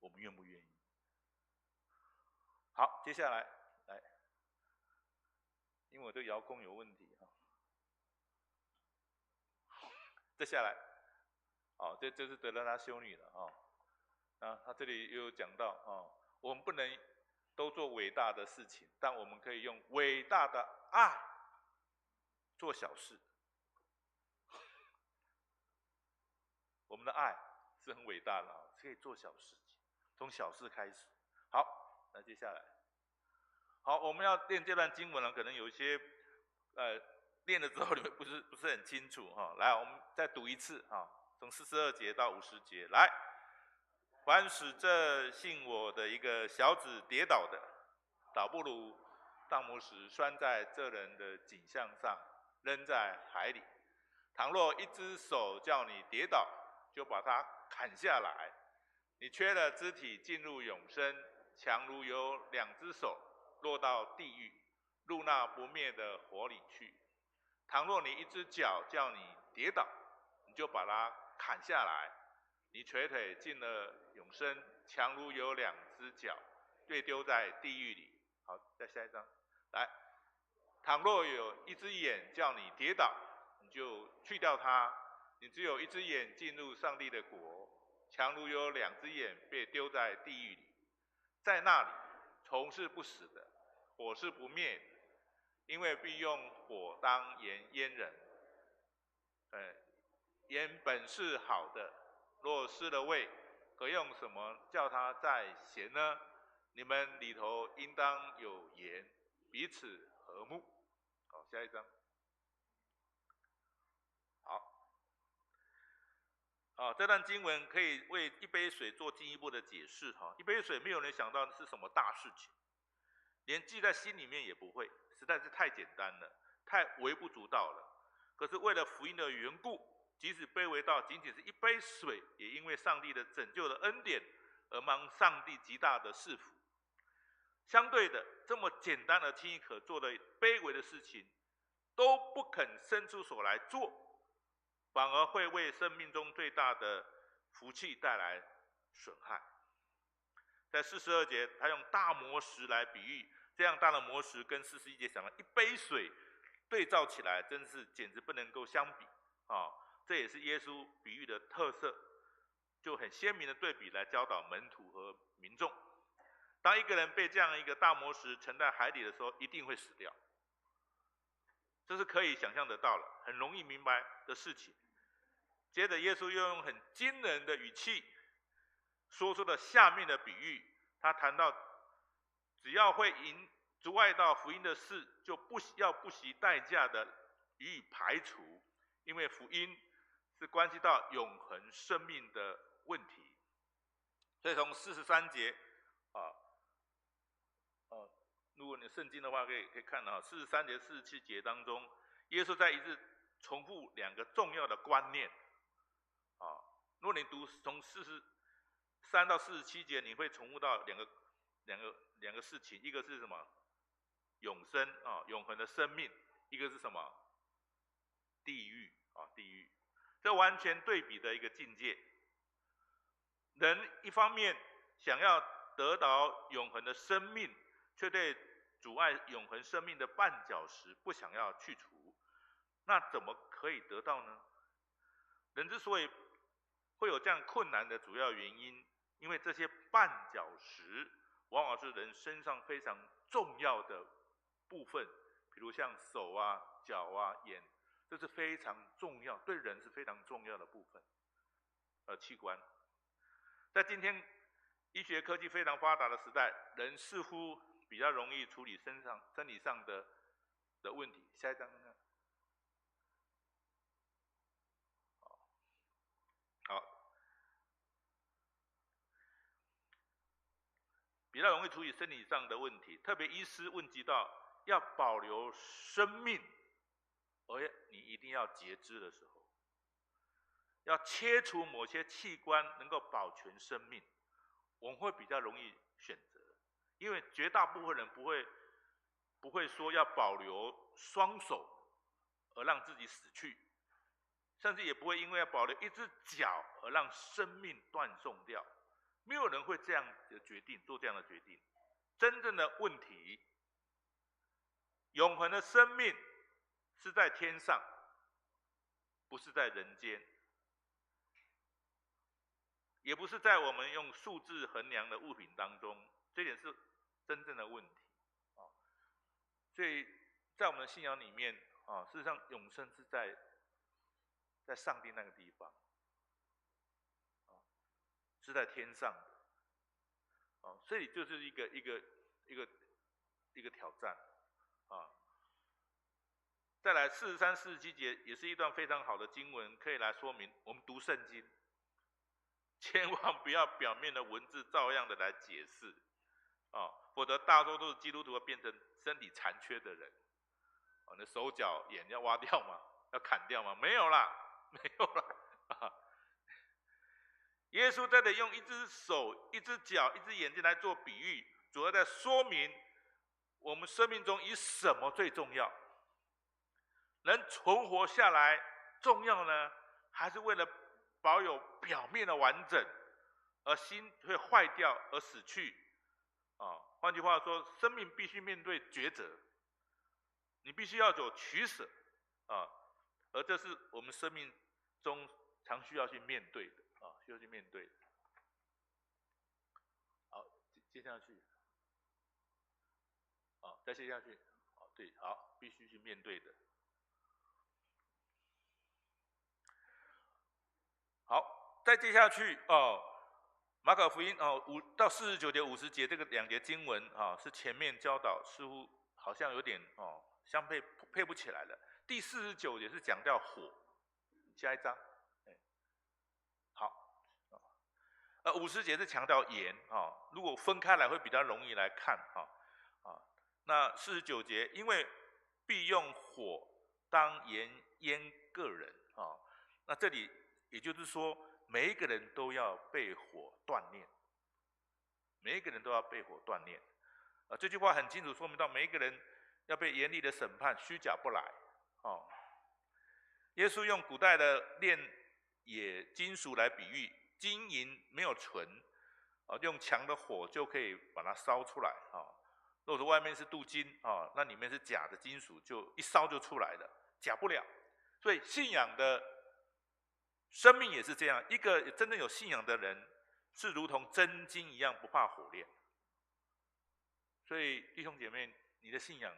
我们愿不愿意？好，接下来，因为我对遥控有问题接下来，这是德蕾莎修女的他这里又有讲到我们不能都做伟大的事情，但我们可以用伟大的爱做小事。我们的爱是很伟大的可以做小事情，从小事开始。好，那接下来，好，我们要练这段经文了，可能有一些练了之后你们不是很清楚来，我们再读一次从42节到50节来。凡使这信我的一个小子跌倒的，倒不如当磨石拴在这人的颈项上，扔在海里。倘若一只手叫你跌倒，就把它砍下来。你缺了肢体进入永生，强如有2只手落到地狱，入那不灭的火里去。倘若你1只脚叫你跌倒，你就把它砍下来，你瘸腿进了永生，强如有2只脚被丢在地狱里。好，再下一张，来，倘若有1只眼叫你跌倒，你就去掉它，你只有1只眼进入上帝的国，强如有2只眼被丢在地狱里，在那里虫是不死的，火是不灭的，因为必用火当盐腌人。盐本是好的，若失了味，可用什么叫它再咸呢？你们里头应当有盐，彼此和睦。好，下一章。好，这段经文可以为1杯水做进一步的解释。1杯水没有人想到是什么大事情，连记在心里面也不会，实在是太简单了，太微不足道了。可是为了福音的缘故，即使卑微到仅仅是1杯水，也因为上帝的拯救的恩典而蒙上帝极大的赐福。相对的，这么简单而轻易可做的卑微的事情，都不肯伸出手来做，反而会为生命中最大的福气带来损害。在42节，他用大磨石来比喻，这样大的磨石跟41节讲的1杯水对照起来，真是简直不能够相比啊！这也是耶稣比喻的特色，就很鲜明的对比来教导门徒和民众。当一个人被这样一个大磨石沉在海里的时候，一定会死掉，这是可以想象得到了，很容易明白的事情。接着耶稣又用很惊人的语气说出了下面的比喻，他谈到只要会阻碍到福音的事，就不惜代价的予以排除，因为福音是关系到永恒生命的问题。所以从43节如果你圣经的话可以看到43节47节当中，耶稣在一直重复2个重要的观念。如果你读从43到47节，你会重复到两个事情，一个是什么？永生永恒的生命，一个是什么？地狱地狱。这完全对比的一个境界。人一方面想要得到永恒的生命，却对阻碍永恒生命的绊脚石不想要去除，那怎么可以得到呢？人之所以会有这样困难的主要原因，因为这些绊脚石往往是人身上非常重要的部分，比如像手脚眼，这是非常重要，对人是非常重要的部分器官。在今天医学科技非常发达的时代，人似乎比较容易处理身体上的问题。下一张看看。好，比较容易处理身体上的问题，特别医师问及到要保留生命，而你一定要截肢的时候，要切除某些器官能够保全生命，我们会比较容易选择，因为绝大部分人不会说要保留双手而让自己死去，甚至也不会因为要保留1只脚而让生命断送掉，没有人会这样的决定，做这样的决定。真正的问题，永恒的生命是在天上，不是在人间，也不是在我们用数字衡量的物品当中，这点是真正的问题。所以在我们的信仰里面事实上永生是在上帝那个地方，是在天上的，所以就是一个挑战再来43、47节也是一段非常好的经文，可以来说明我们读圣经，千万不要表面的文字照样的来解释否则大多都是基督徒会变成身体残缺的人你的手脚眼要挖掉吗？要砍掉吗？没有啦，没有啦耶稣在这里用一只手、一只脚、一只眼睛来做比喻，主要在说明我们生命中以什么最重要？能存活下来重要呢，还是为了保有表面的完整，而心会坏掉而死去？换句话说，生命必须面对抉择，你必须要有取舍而这是我们生命中常需要去面对的需要去面对的。好，接下去，再接下去，对，好，必须去面对的。好，再接下去马可福音5到49节、50节这个2节经文是前面教导，似乎好像有点相配不起来了。第49节是讲到火，下一章。好，50节是强调盐如果分开来会比较容易来看那49节，因为必用火当盐腌个人那这里也就是说，每一个人都要被火锻炼，每一个人都要被火锻炼这句话很清楚说明到，每一个人要被严厉的审判，虚假不来耶稣用古代的炼冶金属来比喻，金银没有纯用强的火就可以把它烧出来如果说外面是镀金那里面是假的金属，就一烧就出来了，假不了。所以信仰的生命也是这样，一个真正有信仰的人是如同真金一样不怕火炼。所以弟兄姐妹，你的信仰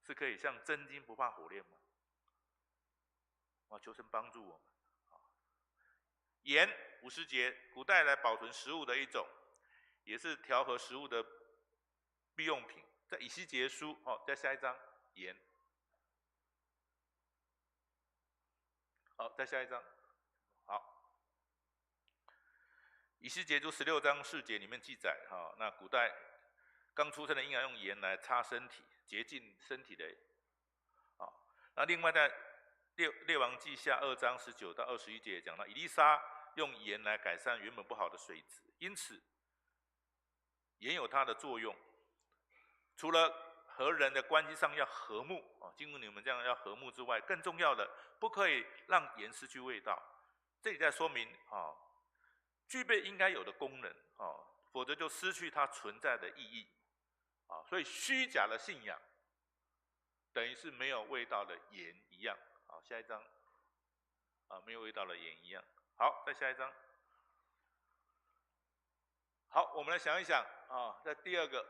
是可以像真金不怕火炼吗？求神帮助我们。盐50节，古代来保存食物的一种，也是调和食物的必用品。在以西结书在下一章，盐。好，在下一章。好，以西结书16章4节里面记载那古代刚出生的婴儿用盐来擦身体，洁净身体的那另外在列王记下2章19到21节讲到，以利沙用盐来改善原本不好的水质，因此盐有它的作用。除了和人的关系上要和睦经文你们这样要和睦之外，更重要的不可以让盐失去味道。这里在说明具备应该有的功能否则就失去它存在的意义所以虚假的信仰等于是没有味道的盐一样。好，下一章没有味道的盐一样。好，再下一章。好，我们来想一想在第二个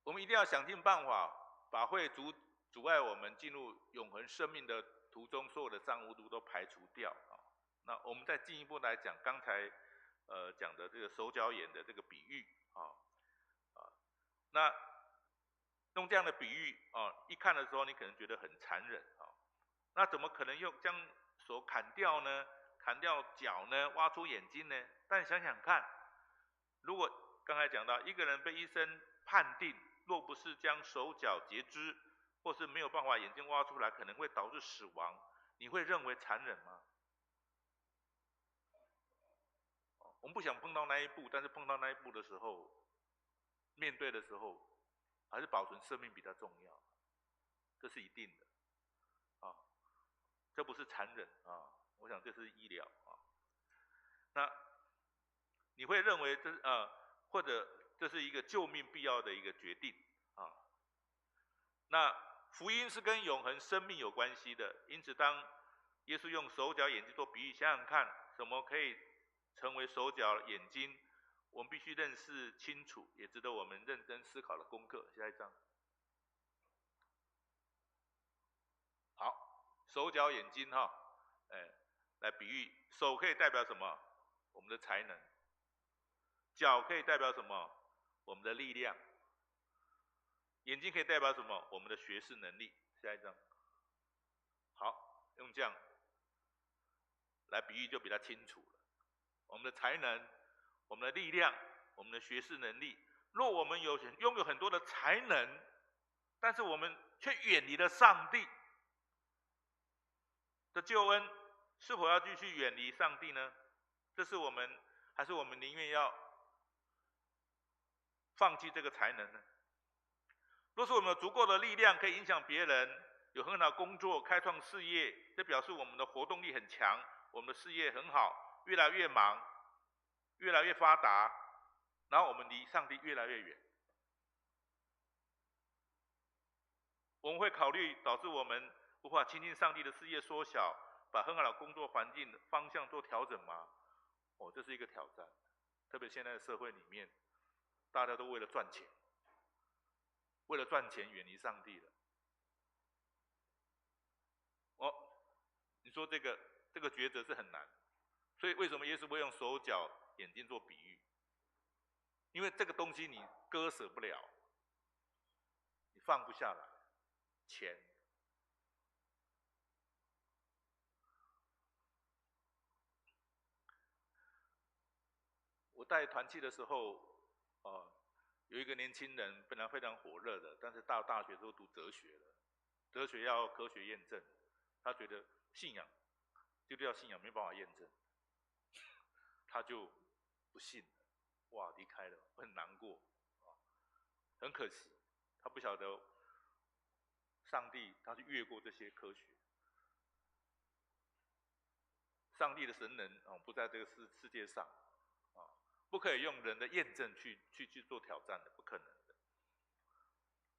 我们一定要想尽办法把会阻碍我们进入永恒生命的途中所有的障物都排除掉那我们再进一步来讲刚才讲的这个手脚眼的这个比喻那用这样的比喻一看的时候你可能觉得很残忍那怎么可能将手砍掉呢？砍掉脚呢？挖出眼睛呢？但想想看，如果刚才讲到一个人被医生判定若不是将手脚截肢，或是没有办法眼睛挖出来，可能会导致死亡，你会认为残忍吗？我们不想碰到那一步，但是碰到那一步的时候，面对的时候，还是保存生命比较重要，这是一定的这不是残忍我想这是医疗那你会认为或者这是一个救命必要的一个决定那福音是跟永恒生命有关系的，因此当耶稣用手脚眼睛做比喻，想想看什么可以成为手脚眼睛，我们必须认识清楚，也值得我们认真思考的功课。下一章。好，手脚眼睛来比喻，手可以代表什么？我们的才能。脚可以代表什么？我们的力量。眼睛可以代表什么？我们的学识能力。下一章。好，用这样来比喻就比较清楚了。我们的才能，我们的力量，我们的学识能力。若我们拥有很多的才能，但是我们却远离了上帝的救恩，是否要继续远离上帝呢？这是我们，还是我们宁愿要放弃这个才能呢？若是我们有足够的力量可以影响别人，有很好的工作，开创事业，这表示我们的活动力很强，我们的事业很好，越来越忙，越来越发达，然后我们离上帝越来越远。我们会考虑导致我们无法亲近上帝的事业缩小，把很好的工作环境方向做调整吗？这是一个挑战，特别现在的社会里面，大家都为了赚钱，为了赚钱远离上帝了。你说这个抉择是很难，所以为什么耶稣会用手脚眼睛做比喻？因为这个东西你割舍不了，你放不下来。钱，我带团契的时候，有一个年轻人本来非常火热的，但是到大学之后读哲学了，哲学要科学验证，他觉得信仰基督教信仰没办法验证，他就不信了，哇，离开了，很难过，很可惜，他不晓得上帝他是越过这些科学，上帝的神能不在这个世界上，不可以用人的验证去做挑战的，不可能的。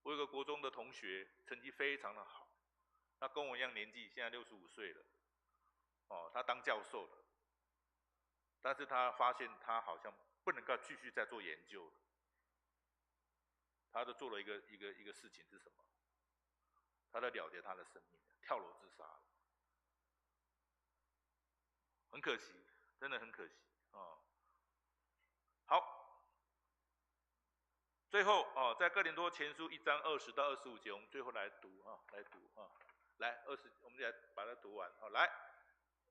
我有个国中的同学，成绩非常的好，他跟我一样年纪，现在65岁了，他当教授了，但是他发现他好像不能够继续再做研究了，他就做了一个事情是什么？他在了结他的生命，跳楼自杀了，很可惜，真的很可惜好，最后在哥林多前书1章20到25节，我们最后来读来我们来把它读完来，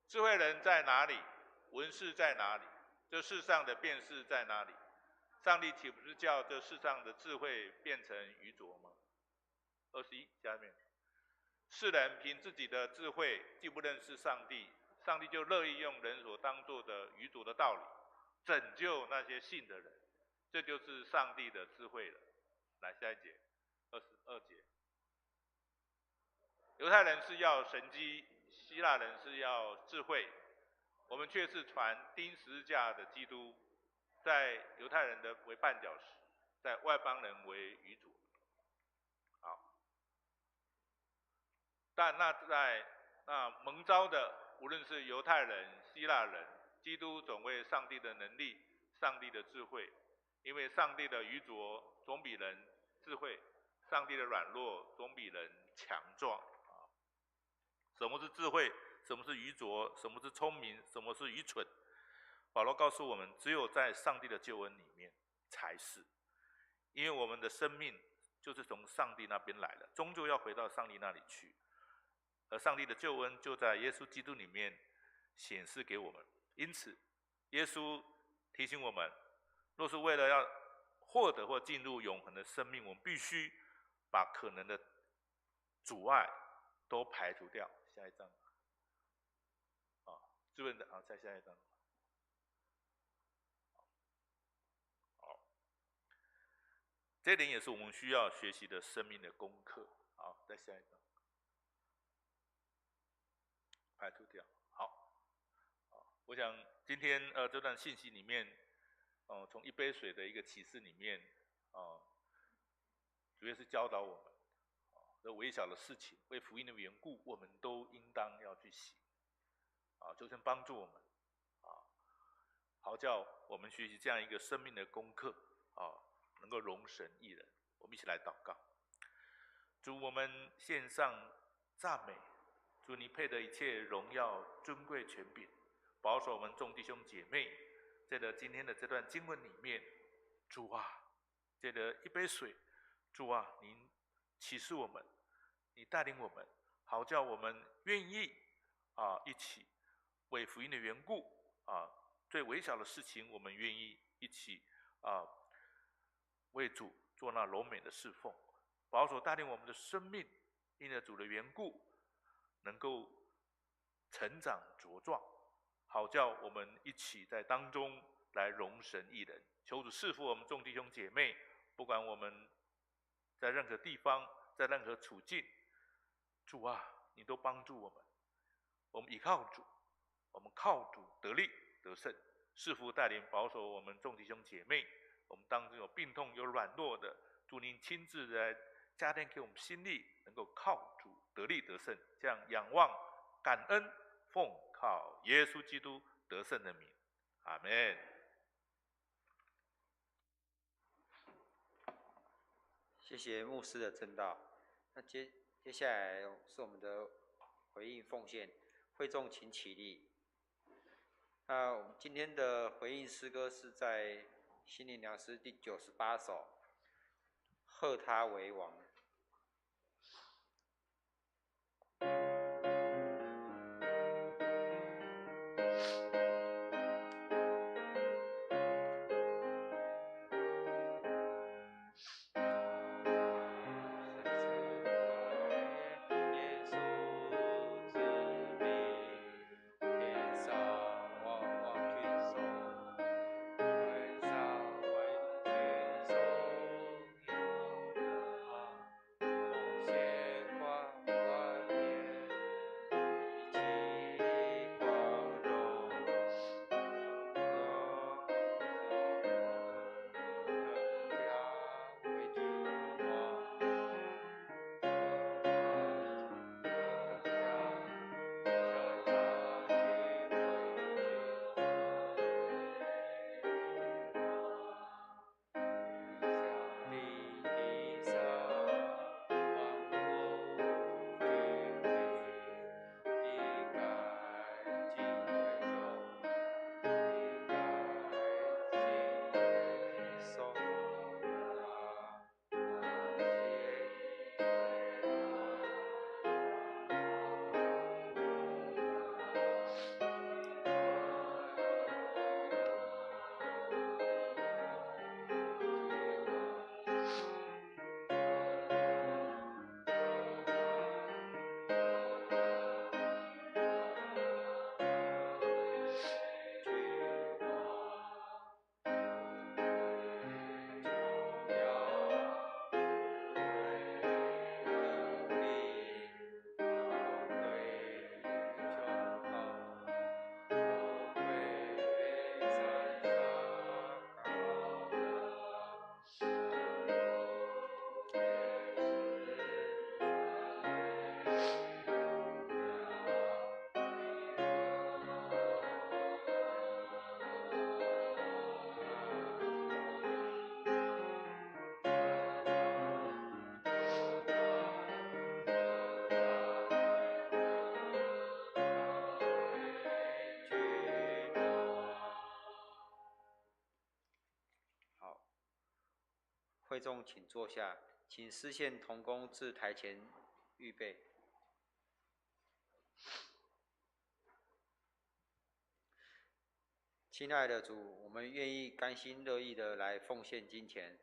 智慧人在哪里？文士在哪里？这世上的辩士在哪里？上帝岂不是叫这世上的智慧变成愚拙吗？21下面。世人凭自己的智慧既不认识上帝，上帝就乐意用人所当作的愚拙的道理拯救那些信的人，这就是上帝的智慧了。来，下一节，22节。犹太人是要神迹，希腊人是要智慧，我们却是传钉十字架的基督，在犹太人的为绊脚石，在外邦人为愚拙。但那蒙召的，无论是犹太人、希腊人，基督总为上帝的能力、上帝的智慧，因为上帝的愚拙总比人智慧，上帝的软弱总比人强壮。什么是智慧？什么是愚拙？什么是聪明？什么是愚蠢？保罗告诉我们，只有在上帝的救恩里面才是，因为我们的生命就是从上帝那边来的，终究要回到上帝那里去。而上帝的救恩就在耶稣基督里面显示给我们。因此，耶稣提醒我们，若是为了要获得或进入永恒的生命，我们必须把可能的阻碍都排除掉。下一章，自问的再下一章。好，这点也是我们需要学习的生命的功课。好，再下一章。排除掉。好，我想今天这段信息里面，从一杯水的一个启示里面，主要是教导我们，这微小的事情，为福音的缘故，我们都应当要去行，求神帮助我们，好叫我们学习这样一个生命的功课，能够容神益人。我们一起来祷告。主，我们献上赞美。主，你配得一切荣耀、尊贵、权柄，保守我们众弟兄姐妹，在今天的这段经文里面，主啊，借着一杯水，主啊，您启示我们，你带领我们，好叫我们愿意一起为福音的缘故最微小的事情，我们愿意一起为主做那柔美的侍奉，保守带领我们的生命，因着主的缘故，能够成长茁壮，好叫我们一起在当中来荣神益人。求主赐福我们众弟兄姐妹，不管我们在任何地方，在任何处境，主啊，你都帮助我们。我们依靠主，我们靠主得力得胜。赐福带领保守我们众弟兄姐妹，我们当中有病痛有软弱的，主您亲自来加添给我们心力，能够靠主得力得胜，这样仰望感恩，奉靠耶稣基督得胜的名，阿们。谢谢牧师的证道。那接下来是我们的回应奉献，会众请起立。那我们今天的回应诗歌是在心灵良诗第98首，贺他为王。会众请坐下，请司线同工至台前预备。亲爱的主，我们愿意甘心乐意的来奉献金钱，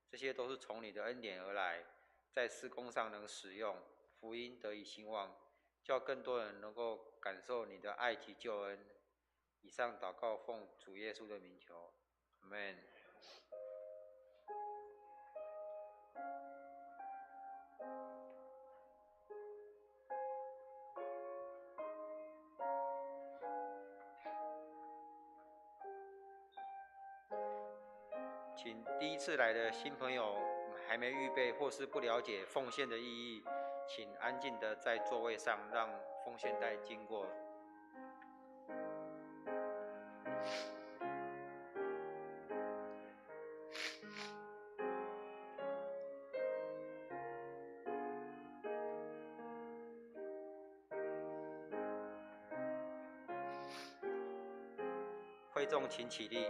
这些都是从你的恩典而来，在事工上能使用，福音得以兴旺，叫更多人能够感受你的爱及救恩。以上祷告奉主耶稣的名求，阿们。请第一次来的新朋友还没预备或是不了解奉献的意义，请安静的在座位上让奉献袋经过。会众请起立。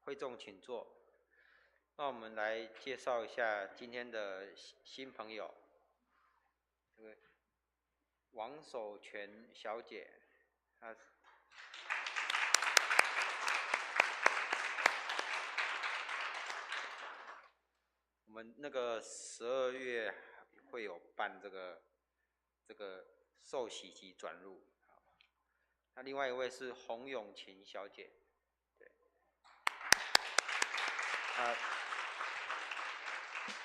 会众请坐。那我们来介绍一下今天的新朋友，这个王守全小姐，她我们那个12月会有办这个受洗及转入。那另外一位是洪永琴小姐，对，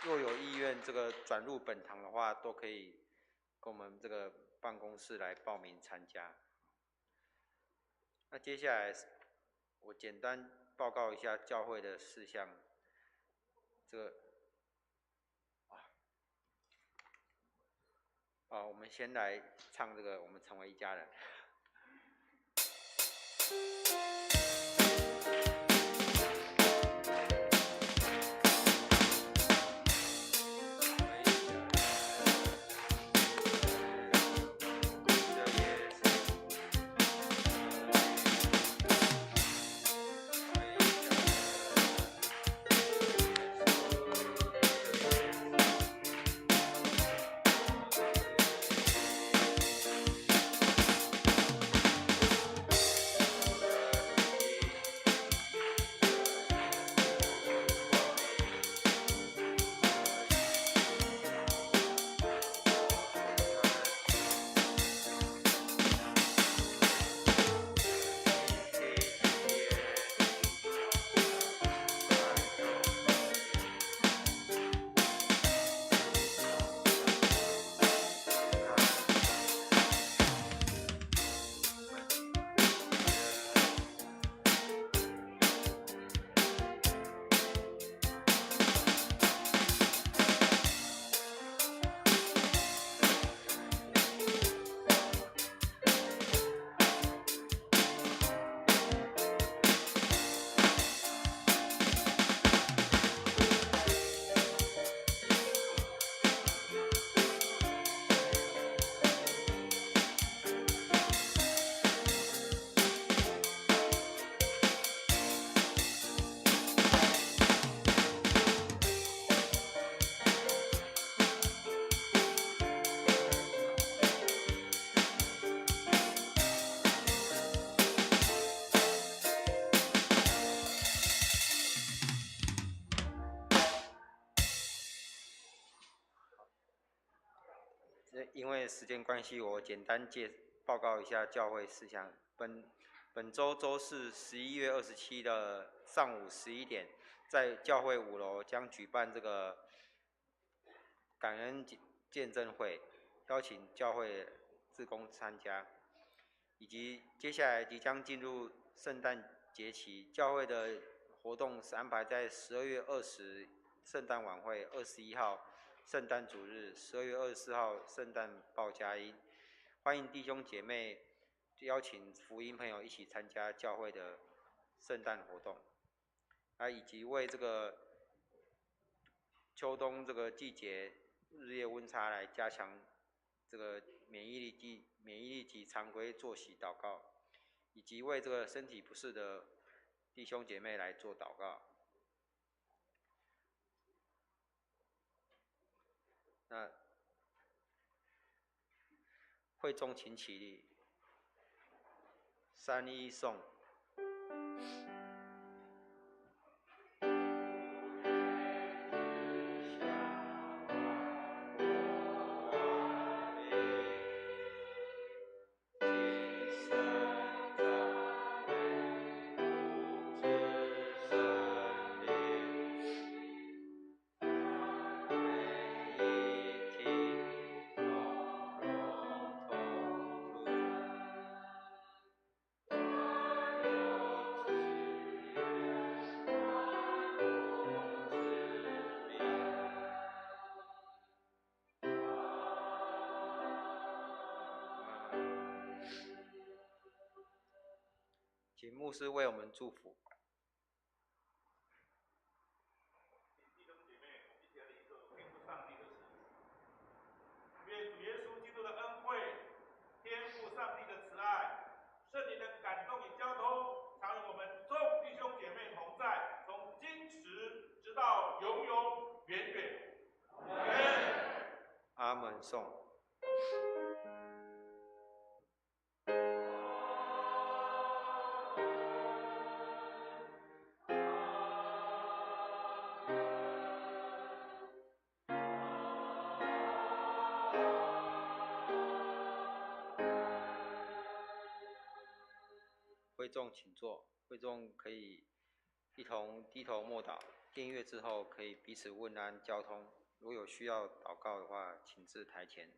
若有意愿这个转入本堂的话，都可以跟我们这个办公室来报名参加。那接下来我简单报告一下教会的事项。我们先来唱这个《我们成为一家人》。因为时间关系，我简单报告一下教会事项。本周周四11月27日的上午11点，在教会5楼将举办这个感恩见证会，邀请教会志工参加。以及接下来即将进入圣诞节期，教会的活动是安排在12月20圣诞晚会，21号圣诞主日，12月24号圣诞报佳音，欢迎弟兄姐妹邀请福音朋友一起参加教会的圣诞活动，以及为这个秋冬这个季节日夜温差来加强这个免疫力及常规作息祷告，以及为这个身体不适的弟兄姐妹来做祷告。那会众请起立，3一颂。请牧师为我们祝福。弟兄姐妹，我们一起来领受天父上帝的慈悲，愿主耶稣基督的恩惠、天父上帝的慈爱、圣灵的感动与交通，常与我们众弟兄姐妹同在，诵。会众请坐，会众可以一同低头默祷，订阅之后可以彼此问安交通。如有需要祷告的话，请至台前。